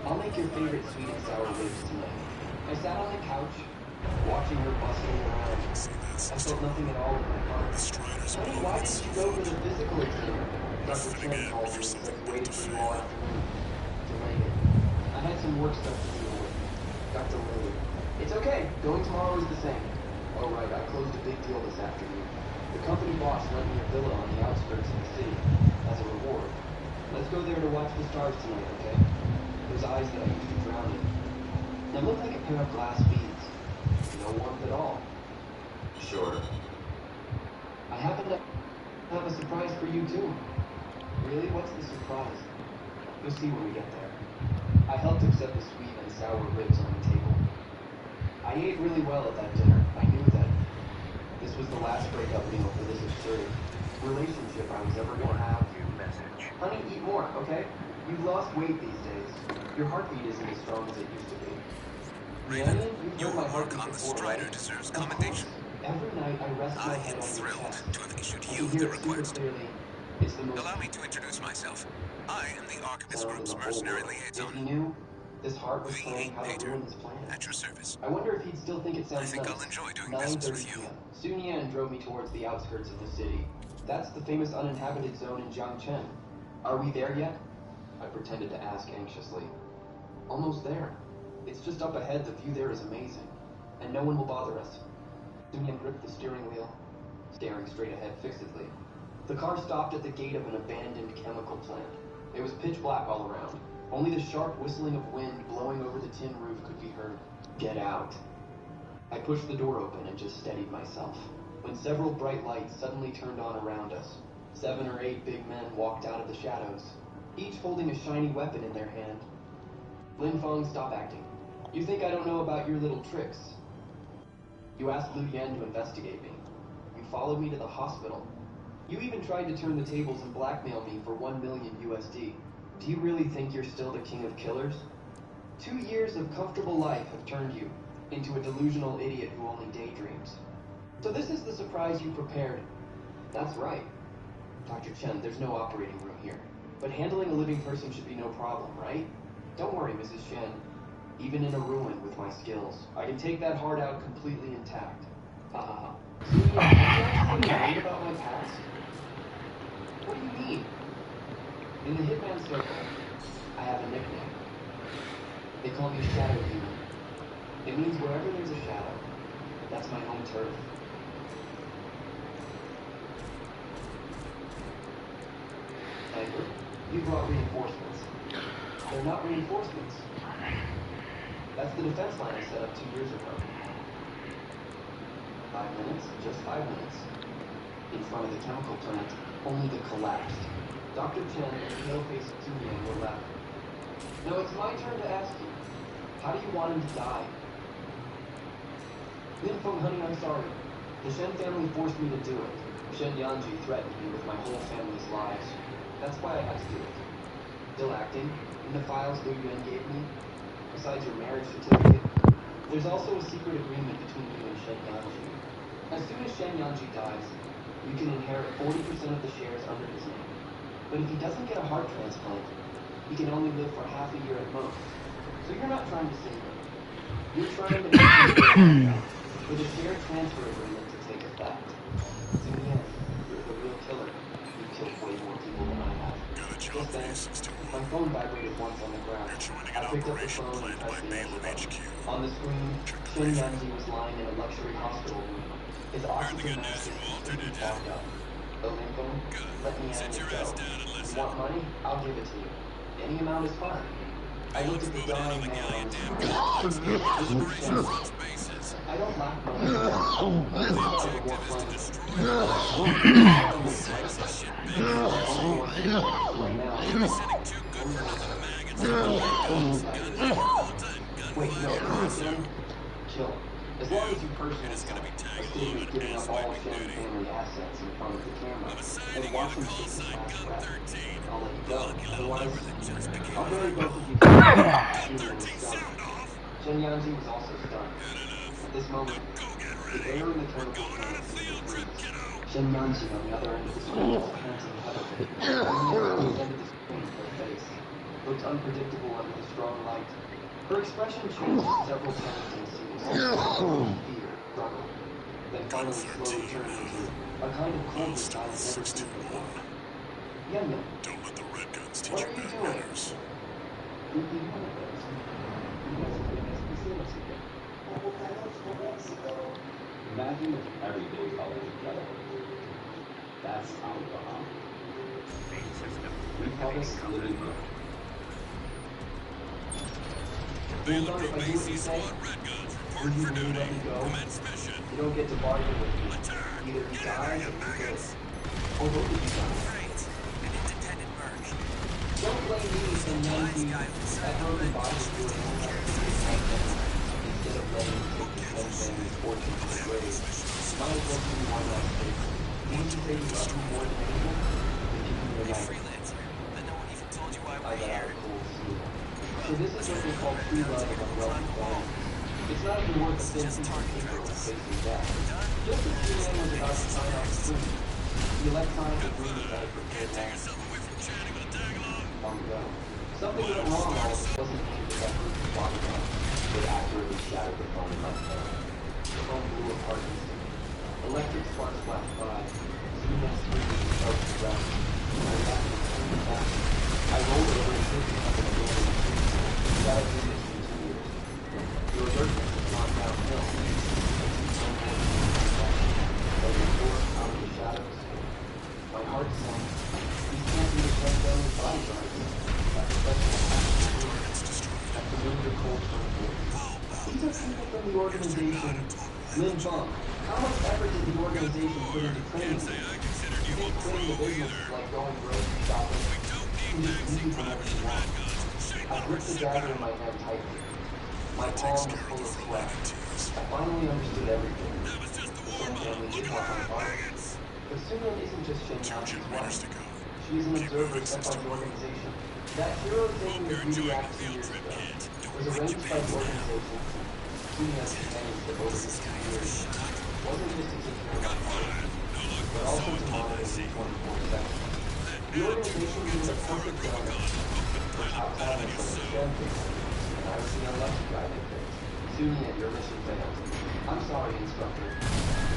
I'll make your favorite sweet and sour ribs tonight. I sat on the couch, watching her bustling around. I felt nothing at all in my heart. was Honey, blowing why it didn't so you go for hot. the physical exam? Dr. Nothing Chen again called for me, something but about waited to for you all fail. afternoon. Delayed it. I had some work stuff to deal with. Got delayed. It's okay. Going tomorrow is the same. Oh, right. I closed a big deal this afternoon. The company boss lent me a villa on the outskirts of the city as a reward. Let's go there to watch the stars tonight, okay? Those eyes that I used to drown in. They look like a pair of glass beads. No warmth at all. Sure. I happen to have a surprise for you, too. Really? What's the surprise? You'll see when we get there. I helped him set the sweet and sour ribs on the table. I ate really well at that dinner. I knew that this was the last breakup meal for this absurd relationship I was ever going to have. Honey, eat more, okay? You've lost weight these days. Your heartbeat isn't as strong as it used to be. Raven, You've your heard my work heartbeat on the before, Strider right? deserves Of course. commendation. Every night I rest my I head am on your thrilled chest. to have issued I you can hear the it super request. clearly. It's the most Allow me to introduce myself. I am the Archivist sound in Group's the whole mercenary world. If liaison, he knew, this heart was V.A. planning how to Pater, ruin his plan. at your service. I wonder if he'd still think it I sounds think nice. I'll enjoy doing business 9:30 with you. p.m. Sun Yan drove me towards the outskirts of the city. That's the famous uninhabited zone in Jiangchen. Are we there yet? I pretended to ask anxiously. Almost there. It's just up ahead. The view there is amazing. And no one will bother us. Sun Yan gripped the steering wheel, staring straight ahead fixedly. The car stopped at the gate of an abandoned chemical plant. It was pitch black all around. Only the sharp whistling of wind blowing over the tin roof could be heard. Get out. I pushed the door open and just steadied myself, when several bright lights suddenly turned on around us. 7 or 8 big men walked out of the shadows, each holding a shiny weapon in their hand. Lin Feng, stop acting. You think I don't know about your little tricks? You asked Lu Yan to investigate me. You followed me to the hospital. You even tried to turn the tables and blackmail me for 1 million USD. Do you really think you're still the king of killers? 2 years of comfortable life have turned you into a delusional idiot who only daydreams. So this is the surprise you prepared. That's right. Dr. Chen, there's no operating room here. But handling a living person should be no problem, right? Don't worry, Mrs. Shen. Even in a ruin with my skills, I can take that heart out completely intact. Ha ha ha. Okay. About my past? What do you mean? In the Hitman circle, I have a nickname. They call me Shadow Demon. It means wherever there's a shadow, that's my home turf. Edward, you brought reinforcements. They're not reinforcements. That's the defense line I set up 2 years ago. 5 minutes, just 5 minutes. In front of the chemical plant, only the collapsed. Dr. Chen and pale-faced Sun Yan were left. Now it's my turn to ask you, how do you want him to die? Lin Feng, honey, I'm sorry. The Shen family forced me to do it. Shen Yanji threatened me with my whole family's lives. That's why I had to do it. Still acting, in the files Lu Yuan gave me, besides your marriage certificate, there's also a secret agreement between you and Shen Yanji. As soon as Shen Yanji dies, you can inherit 40% of the shares under his name. But if he doesn't get a heart transplant, he can only live for half a year at most. So you're not trying to save him. You're trying to make him for the share transfer agreement to take effect. In the end, you're the real killer. You've killed way more people than I have. Just then, my phone vibrated once on the ground. I picked up the phone and pressed the answer button. On the screen, Shen Yanji was lying in a luxury hospital room. His oxygen mask was completely fogged up. The Lin Feng, let me in and go. You want money? I'll give it to you. Any amount is fine. I looked at the dying man on the screen. I don't lack money. Wait, no, kill. As long as you personally a statement giving up all Shen family assets in front of the camera and watch him take his last breath, I'll let you go. Otherwise, I'll bury both of you. Shen Yanji was also stunned. At this moment, the air in the chemical plant seemed to freeze. Shen Yanji on the other end of the screen was panting heavily. Only extended the screen to her face. Looked unpredictable under the strong light. Her expression changed several times in a single second. Fear, struggle. that finally slowly turned into a kind of cold that I've never seen before. Yum Yum. Don't let the red guns teach What you are you bad doing? manners. Imagine if everyday colors together. That's alcohol. Main system. We call this living room. Balaam Group AC Squad Red Guns report for duty. Commence mission. You don't get to bargain with me. Attack! Either you Get die out or of here, you maggots! live. Or both of you die. Great. An independent merc. Don't blame me for Wise guy who that broken body is doing instead of letting you take your family's fortune to the grave. Might as well give me one last thing. Didn't you say you love me more than anyone? Then give me your Hey, life. freelancer. Then no one even told you why I we're got out here. of cool too. So this is something called free love among wealthy families. It's not even worth a thin piece of paper with facing death. Just as Julian was about to sign off the food, the electronic agreement that had prepared Take now yourself away from chatting with a tag-along. long ago. Something went wrong while it wasn't aimed at that group long enough. It accurately shattered the phone in my phone. The phone blew apart instantly. Electric sparks flashed by. Cement screaming fell to the ground. I got to the back. I rolled over and picked it up in the middle of the street. That had been missing 2 years. Your alertness has gone downhill. But your force out of the shadows. My heart sank. These can't be the family bodyguards. That professional that familiar cold front door. These are people from the organization. Lin Bum. How much effort did the organization put into training you? You think quitting the business is like going grocery shopping? You can just leave whenever you want. I gripped the dagger in my hand tightly. My palm was full of sweat. I finally understood everything. The Shen family did help my father. But Sunan isn't just Shen Yashi's wife. She is an observer sent by the organization. That hero taking the beauty act 2 years ago was arranged by the organization. Sunan has companionship over his 2 years. Wasn't just to take care of my father, but also to monitor me 24/7. The organization needed a perfect gunner for top talent of the Shen family, and I was the unlucky guy they picked. Sunan, your mission failed. I'm sorry, Instructor.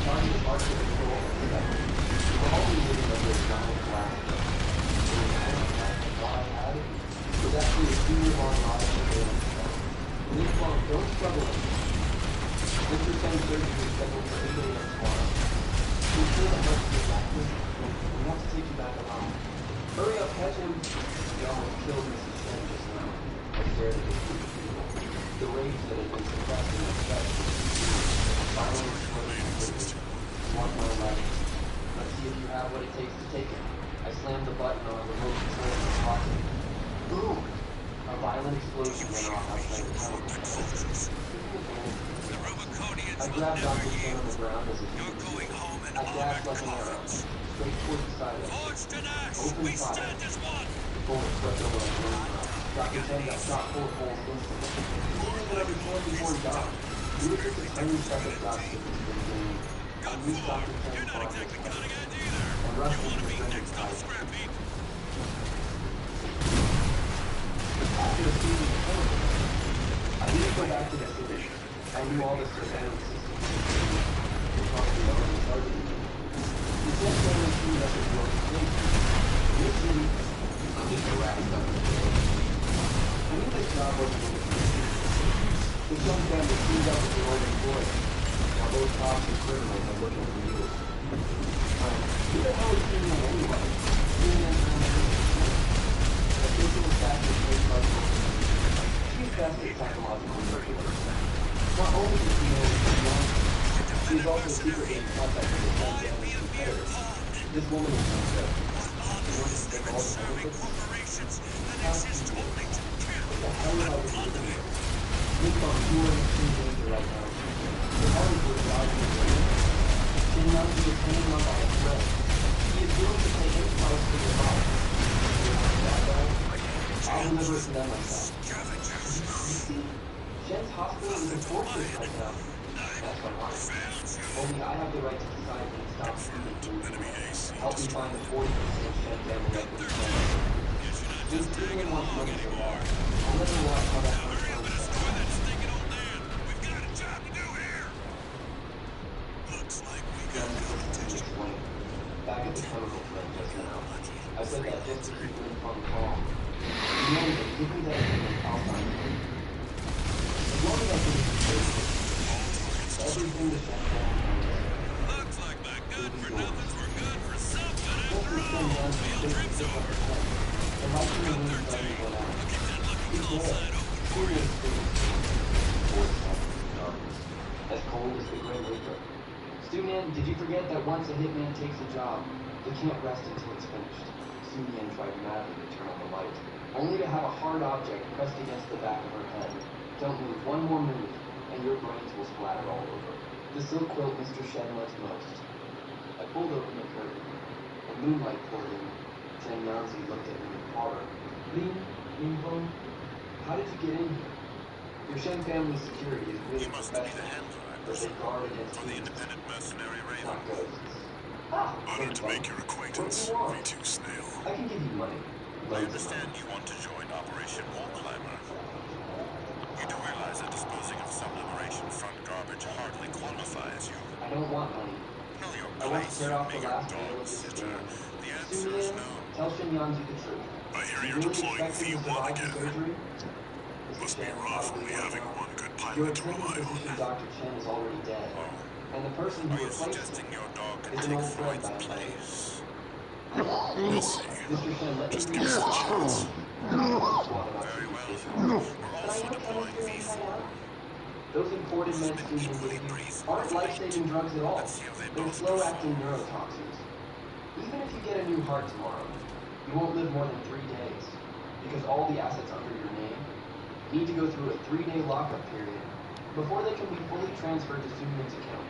Charge is hard to control and protect. We're only living under a giant glass. All I had was actually a 2-year-long ride in the Balaam Club. Lin Bum, don't struggle anymore. Mr. Shen surgery is scheduled for 8 a.m. tomorrow. We're sure that much is accurate. We have to take you back alive. Hurry up, catch him. He almost killed Mrs. Shen just now. I stared at the group of people. The rage that had been suppressed in their chest. Finally, want my life. Let's see if you have what it takes to take it. I slammed the button on a remote control in the pocket. Boom! A violent explosion went off outside the tunnel. I grabbed Dr. Shen on the ground as if he was I dashed like an arrow, straight towards the side of it. Open fire. The bullet swept over like a raindrop. Dr. Shen got shot full of holes instantly. He didn't even understand before he died. We were just a tiny speck of dust in this big game. I used Dr. Shen's progress and rushed into the rendered fight. After receiving the chemical, I didn't go back to the city. I knew all the surveillance systems. They probably already started. The Shen family teamed up with the organization. Initially, I'm just a rat stuck in the field. I knew this job wasn't going to be easy. The Shen family teamed up with the Oregon Boys. Now both cops and criminals are looking for you. Who the hell is doing that anyway? Official assassination puzzle. She's best at psychological circulars. Not only does she know what's going on, she is also secretly in contact with the Shen family's competitors. This woman is no joke. She wants to take all the benefits. How she do it? What the hell am I doing here? Lin Bum, you are in extreme danger right now. The Hollywood died in the rain. Shen Yunji is hanging on by a thread. He is willing to pay any price for your life. You want that guy? I'll deliver it to them myself. You see, Shen's hospital is a fortress right now. That's my heart. Only I have the right to decide when it stops feeding food. Help me find the 40% Shen family equity plan. Since Steven wants money so bad, I'll let him watch how that comes down. We've got a job to do here. Looks like back at the chemical plant just now. I said that just to keep them from calm. Remember, give me that and I'll find you. As long as I can everything the chef Looks like my good-for-nothings were good for something after all. Field trip's over. Code 13. I'll keep that lucky call sign open for you. As cold as the Grim Reaper. Stu-Nian, did you forget that once a hitman takes a job, they can't rest until it's finished? Stu-Nian tried madly to turn on the light, only to have a hard object pressed against the back of her head. Don't move one more move, and your brains will splatter all over. The silk quilt Mr. Shen loves most. I pulled open the curtain. The moonlight poured in. Chen Yanzi looked at me with horror. Ling Feng, how did you get in here? Your Shen family security is really professional, but they guard against For the independent mercenary Raven. not ghosts. Honored to make your acquaintance, V2 Snail. I can give you money. I understand you want to join Operation Wall Climber. You do realize that disposing of some Liberation Front garbage hardly qualifies you. I don't want money. Know your I want to place, tear off the being a last dog nail of this sitter. scam. The answer is no. Tell Shen Yanzi the truth. I hear You you're really deploying expect him to V1 survive the again. surgery? Must be rough only having one good Your pilot to attending rely physician, on. Dr. Chen, is already dead. And the person Are who you replaced suggesting him your dog can is an take old friend Freud's I know. place? We'll see. Mr. Shen, let Just me give us a chance. Very well. We're also deploying V4. Those imported medications with you aren't life-saving drugs at all. They're slow-acting neurotoxins. Even if you get a new heart tomorrow, you won't live more than 3 days, because all the assets under your name need to go through a 3-day lockup period before they can be fully transferred to Su-Nian's account.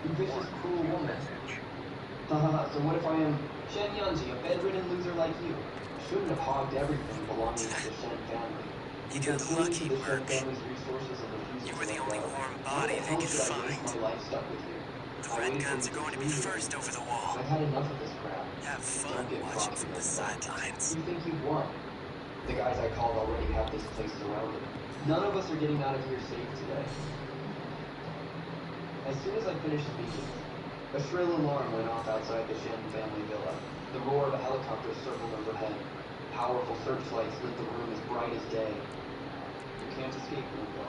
You vicious, cruel woman. Haha, so what if I am Chen Yanzi, a bedridden loser like you? Shouldn't have hogged everything belonging to the Shen family. You did Cling lucky to the Shen work. family's resources and refuse You to were the let only go. warm Why body the they hell could should I waste find. my life stuck with you? The I red waited guns for are going to be 3 years. first over the wall. I've had enough of this crap. Have fun Don't get watching propped from the against them. sidelines. You think you've won? The guys I called already have this place surrounded. None of us are getting out of here safe today. As soon as I finished speaking, a shrill alarm went off outside the Shen family villa. The roar of a helicopter circled overhead. Powerful searchlights lit the room as bright as day. You can't escape, Lupo.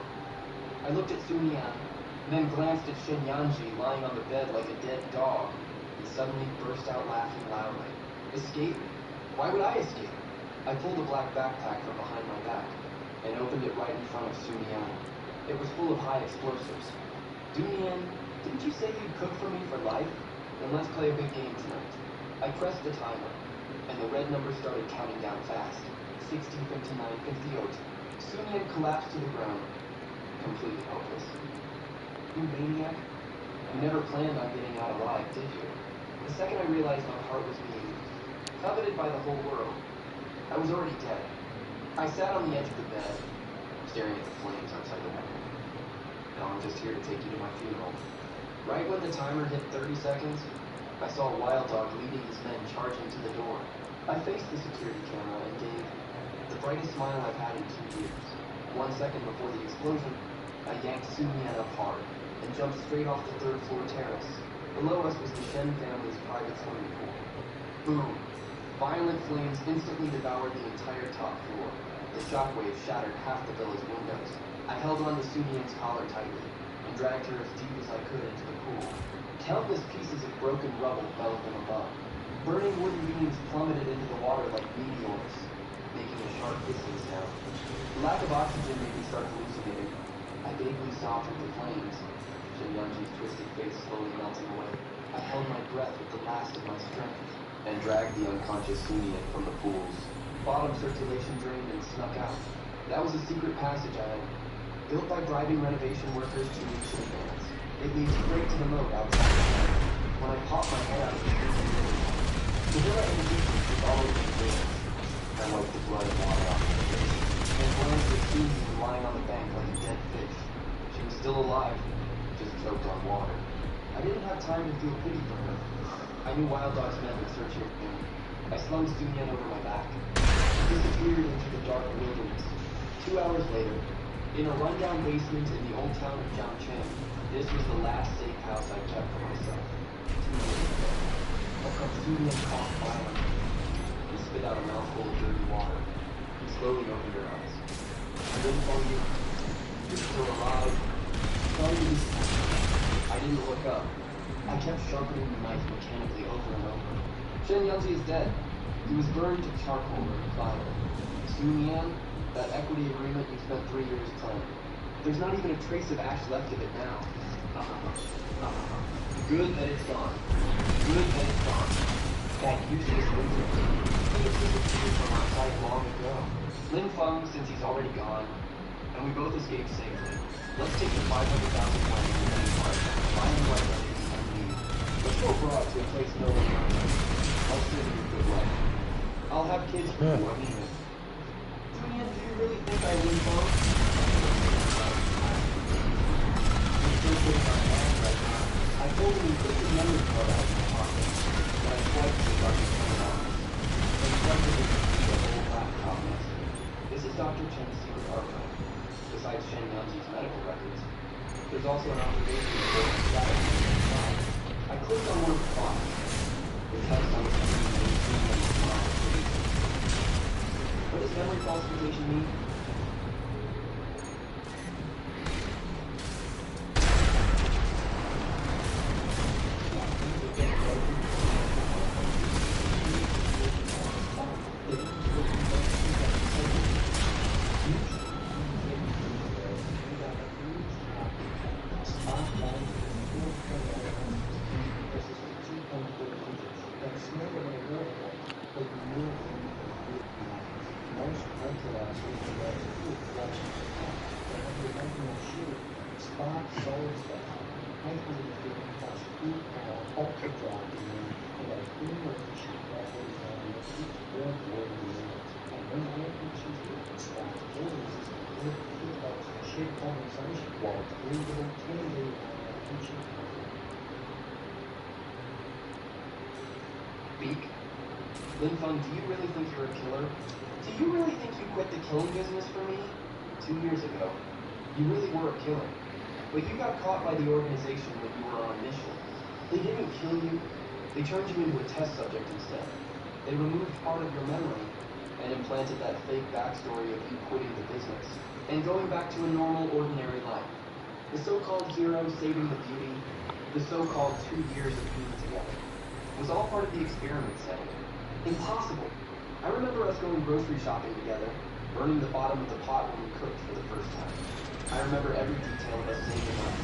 I looked at Su-Nian, then glanced at Shen Yanji lying on the bed like a dead dog, and suddenly burst out laughing loudly. Escape? Why would I escape? I pulled a black backpack from behind my back and opened it right in front of Su-Nian. It was full of high explosives. Su-Nian, didn't you say you'd cook for me for life? Then let's play a big game tonight. I pressed the timer, and the red number started counting down fast. 60, 59, 58. Su-Nian collapsed to the ground, completely helpless. You maniac. You never planned on getting out alive, did you? The second I realized my heart was being coveted by the whole world, I was already dead. I sat on the edge of the bed, staring at the flames outside the window. Now I'm just here to take you to my funeral. Right when the timer hit 30 seconds, I saw Wild Dog leading his men charging to the door. I faced the security camera and gave the brightest smile I've had in 2 years. 1 second before the explosion, I yanked Su-Nian up hard and jumped straight off the 3rd floor terrace. Below us was the Shen family's private swimming pool. Boom! Violent flames instantly devoured the entire top floor. The shockwave shattered half the villa's windows. I held on to Su-Nian's collar tightly and dragged her as deep as I could into the pool. Countless pieces of broken rubble fell from above. Burning wooden beams plummeted into the water like meteors, making a sharp hissing sound. The lack of oxygen made me start hallucinating. I vaguely saw through the flames. Shen Yanji's twisted face slowly melting away. I held my breath with the last of my strength and dragged the unconscious Su-Nian from the pools. Bottom circulation drained and snuck out. That was a secret passage I had built by bribing renovation workers 2 weeks in advance. It leads straight to the moat outside the town. When I popped my head out of the villa in the distance was all over the rails. I wiped the blood and water off my face, and glanced at Su-Nian lying on the bank like a dead fish. She was still alive, just choked on water. I didn't have time to feel pity for her. I knew Wild Dog's men would search here for me. I slung Su-Nian over my back, disappeared into the dark wilderness. 2 hours later, in a rundown basement in the old town of Jiangchen, this was the last safe house I kept for myself. 2 years ago. Sun Yan coughed violently. He spit out a mouthful of dirty water. He slowly opened her eyes. Lin Feng, you're still alive. Tell me this time. I didn't look up. I kept sharpening the knife mechanically over and over. Shen Yanzi is dead. He was burned to charcoal in the fire. Sun Yan, that equity agreement you spent 3 years planning. There's not even a trace of ash left of it now. Good that it's gone. Good that it's gone. That useless winter. He had disappeared from our sight long ago. Lin Feng, since he's already gone, and we both escaped safely. Let's take the 500,000 pounds of money apart. Find the right remedies we need. Let's go abroad to a place no one knows. I'll send you good luck. I'll have kids for you, I mean it. Sun Yan, do you really think I Lin Feng? He's still putting my hand right now. I told him he took his memory card out of my pocket, but I swiped the darkest one out. And swiped it with the old laptop next to it. This is Dr. Chen's secret archive. Besides Shen Yanzi's medical records, there's also an observation report on status inside. I clicked on one of the files. The text on the screen made Sun Yan smile. What does memory falsification mean? Beak? Lin Feng, do you really think you're a killer? Do you really think you quit the killing business for me? 2 years ago. You really were a killer. But you got caught by the organization when you were on a mission. They didn't kill you. They turned you into a test subject instead. They removed part of your memory and implanted that fake backstory of you quitting the business and going back to a normal, ordinary life. The so-called hero saving the beauty, the so-called 2 years of being together, was all part of the experiment setting. Impossible. I remember us going grocery shopping together, burning the bottom of the pot when we cooked for the first time. I remember every detail of us saving up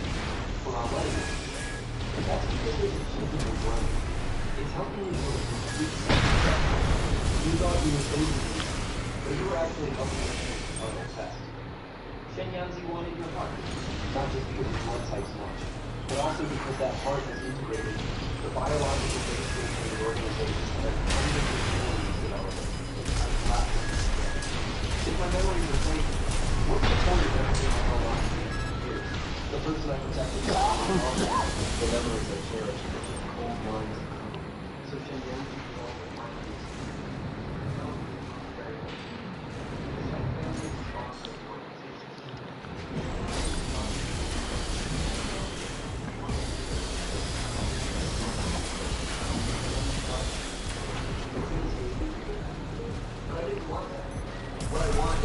for our wedding. That's because there's a chip in your brain. It's helping you build a complete sense of self. You thought you were saving me, but you were actually helping us finish the final test. Shen Yanzi wanted your heart, not just because your blood type's much, but also because that heart has integrated the biological basis of the organization that hundreds of millions developed. If my memories are fake, what's the point of everything I held on to for years? The person I protected, the memories I cherished, cold minds. So Shen Yanzi developed a mind.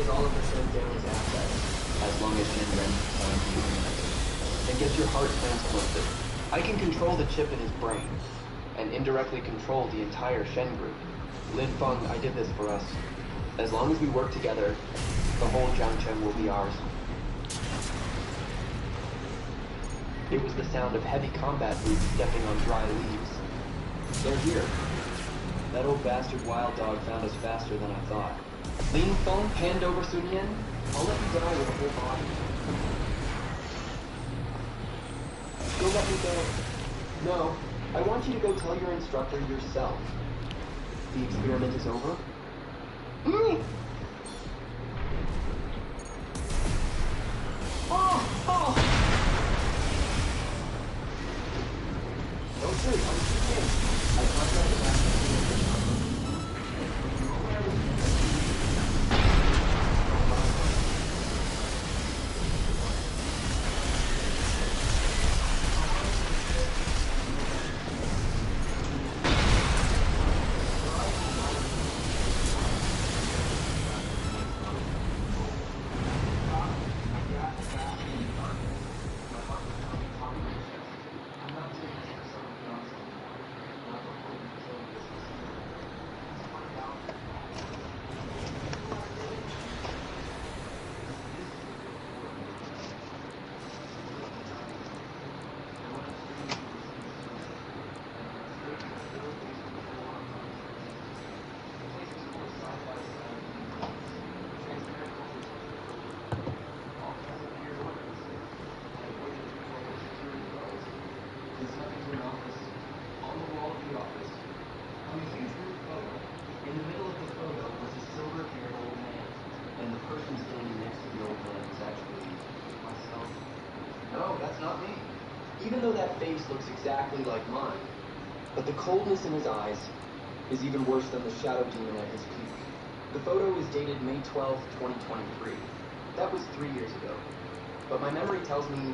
All of the Shen family's assets, as long as Shen Ren finds you and gets your heart transplanted. I can control the chip in his brain, and indirectly control the entire Shen group. Lin Feng, I did this for us. As long as we work together, the whole Jiangchen will be ours. It was the sound of heavy combat boots stepping on dry leaves. They're here. That old bastard wild dog found us faster than I thought. Lin Feng, hand over Sun Yan. I'll let you die with a whole body. Go let me go. No, I want you to go tell your instructor yourself. The experiment is over. Oh! No, sir, I'm too late. I contacted Master. though that face looks exactly like mine, but the coldness in his eyes is even worse than the Shadow Demon at his peak. The photo is dated May 12, 2023. That was 3 years ago. But my memory tells me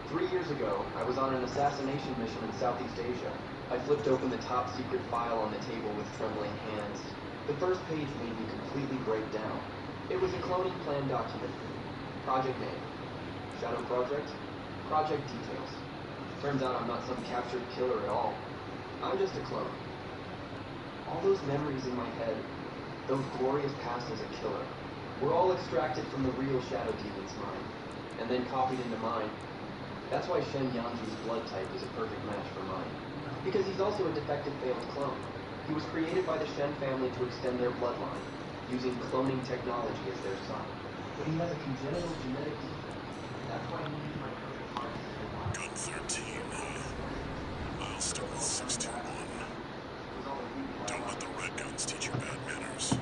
3 years ago, I was on an assassination mission in Southeast Asia. I flipped open the top secret file on the table with trembling hands. The first page made me completely break down. It was a cloning plan document. Project name. Shadow Project. Project details. Turns out I'm not some captured killer at all. I'm just a clone. All those memories in my head, those glorious past as a killer, were all extracted from the real Shadow Demon's mind, and then copied into mine. That's why Shen Yanju's blood type is a perfect match for mine. Because he's also a defective failed clone. He was created by the Shen family to extend their bloodline, using cloning technology as their son. But he has a congenital genetic defect. That's why he needs my perfect heart. Gun 13, I'll stick with 621. Don't let the red guns teach you bad manners.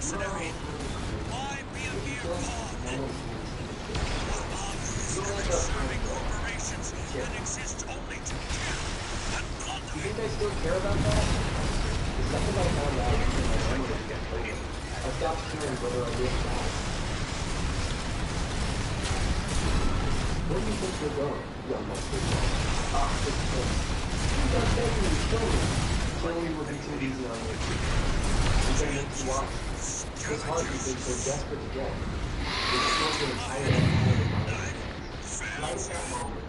mercenary? Why be a mere pawn? What are these self-serving corporations that exist only to kill and plunder? You think I still care about that? The second I found out my memory was getting later, I stopped caring whether I lived or not. Where do you think you're going, young master? Ah, this place. You got begging to kill me. Killing me would be too easy on you. I'm gonna make you watch. This heart you've been so desperate to get. It's still your entire empire in my life. Right at that moment.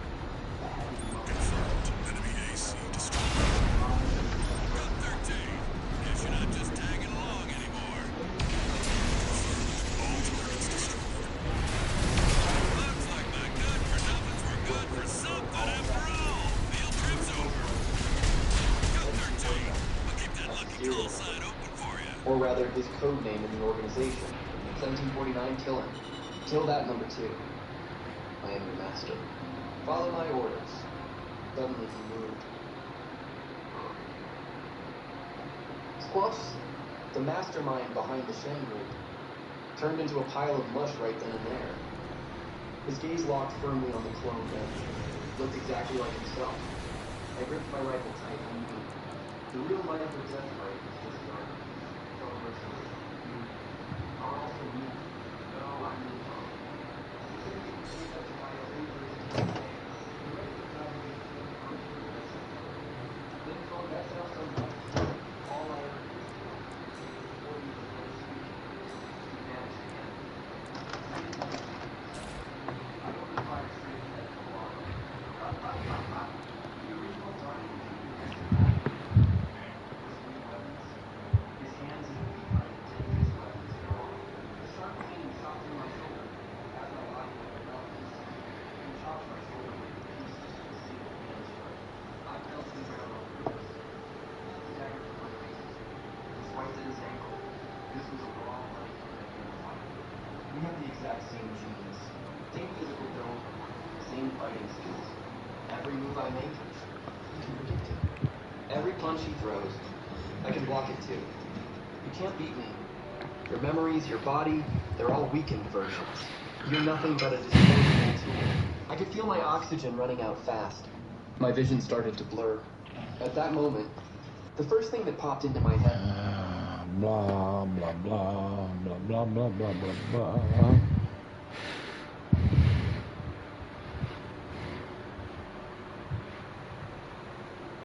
Confirmed. Enemy AC destroyed. Gun 13. Guess you're not just tagging along anymore. All turrets destroyed. Looks like my good for nothings were good for something after all. Field trip's over. Gun 13. I'll keep that lucky call sign open for you. Or rather, his code name in the organization. 1749, kill him. Kill that number 2. I am your master. Follow my orders. Suddenly he moved. Squash, the mastermind behind the Shen group, turned into a pile of mush right then and there. His gaze locked firmly on the clone bench. Looked exactly like himself. I gripped my rifle tight and knew. The real life or death fight was just starting. Fellow mercenaries, you are also me. No, I'm really wrong. That sounds so nice. All I ever did before you were finished speaking, you vanished again. I opened fire straight ahead for a while. The original target was even yesterday. Whistling weapons. His hands and feet are intense weapons at all. A sharp pain shot through my shoulder as my body went relevant. He chopped my shoulder into pieces with a single hand stroke. I fell to the ground on purpose. Staggered from my faces. Swiped at his ankle. This was a raw bloody hand I can't fight. We have the exact same genes. Same physical build. Same fighting skills. Every move I make, he can predict it. Every punch he throws, I can block it too. You can't beat me. Your memories, your body, they're all weakened versions. You're nothing but a disposable tool. I could feel my oxygen running out fast. My vision started to blur. At that moment, the first thing that popped into my head... Blah, blah, blah, blah, blah, blah, blah, blah, blah.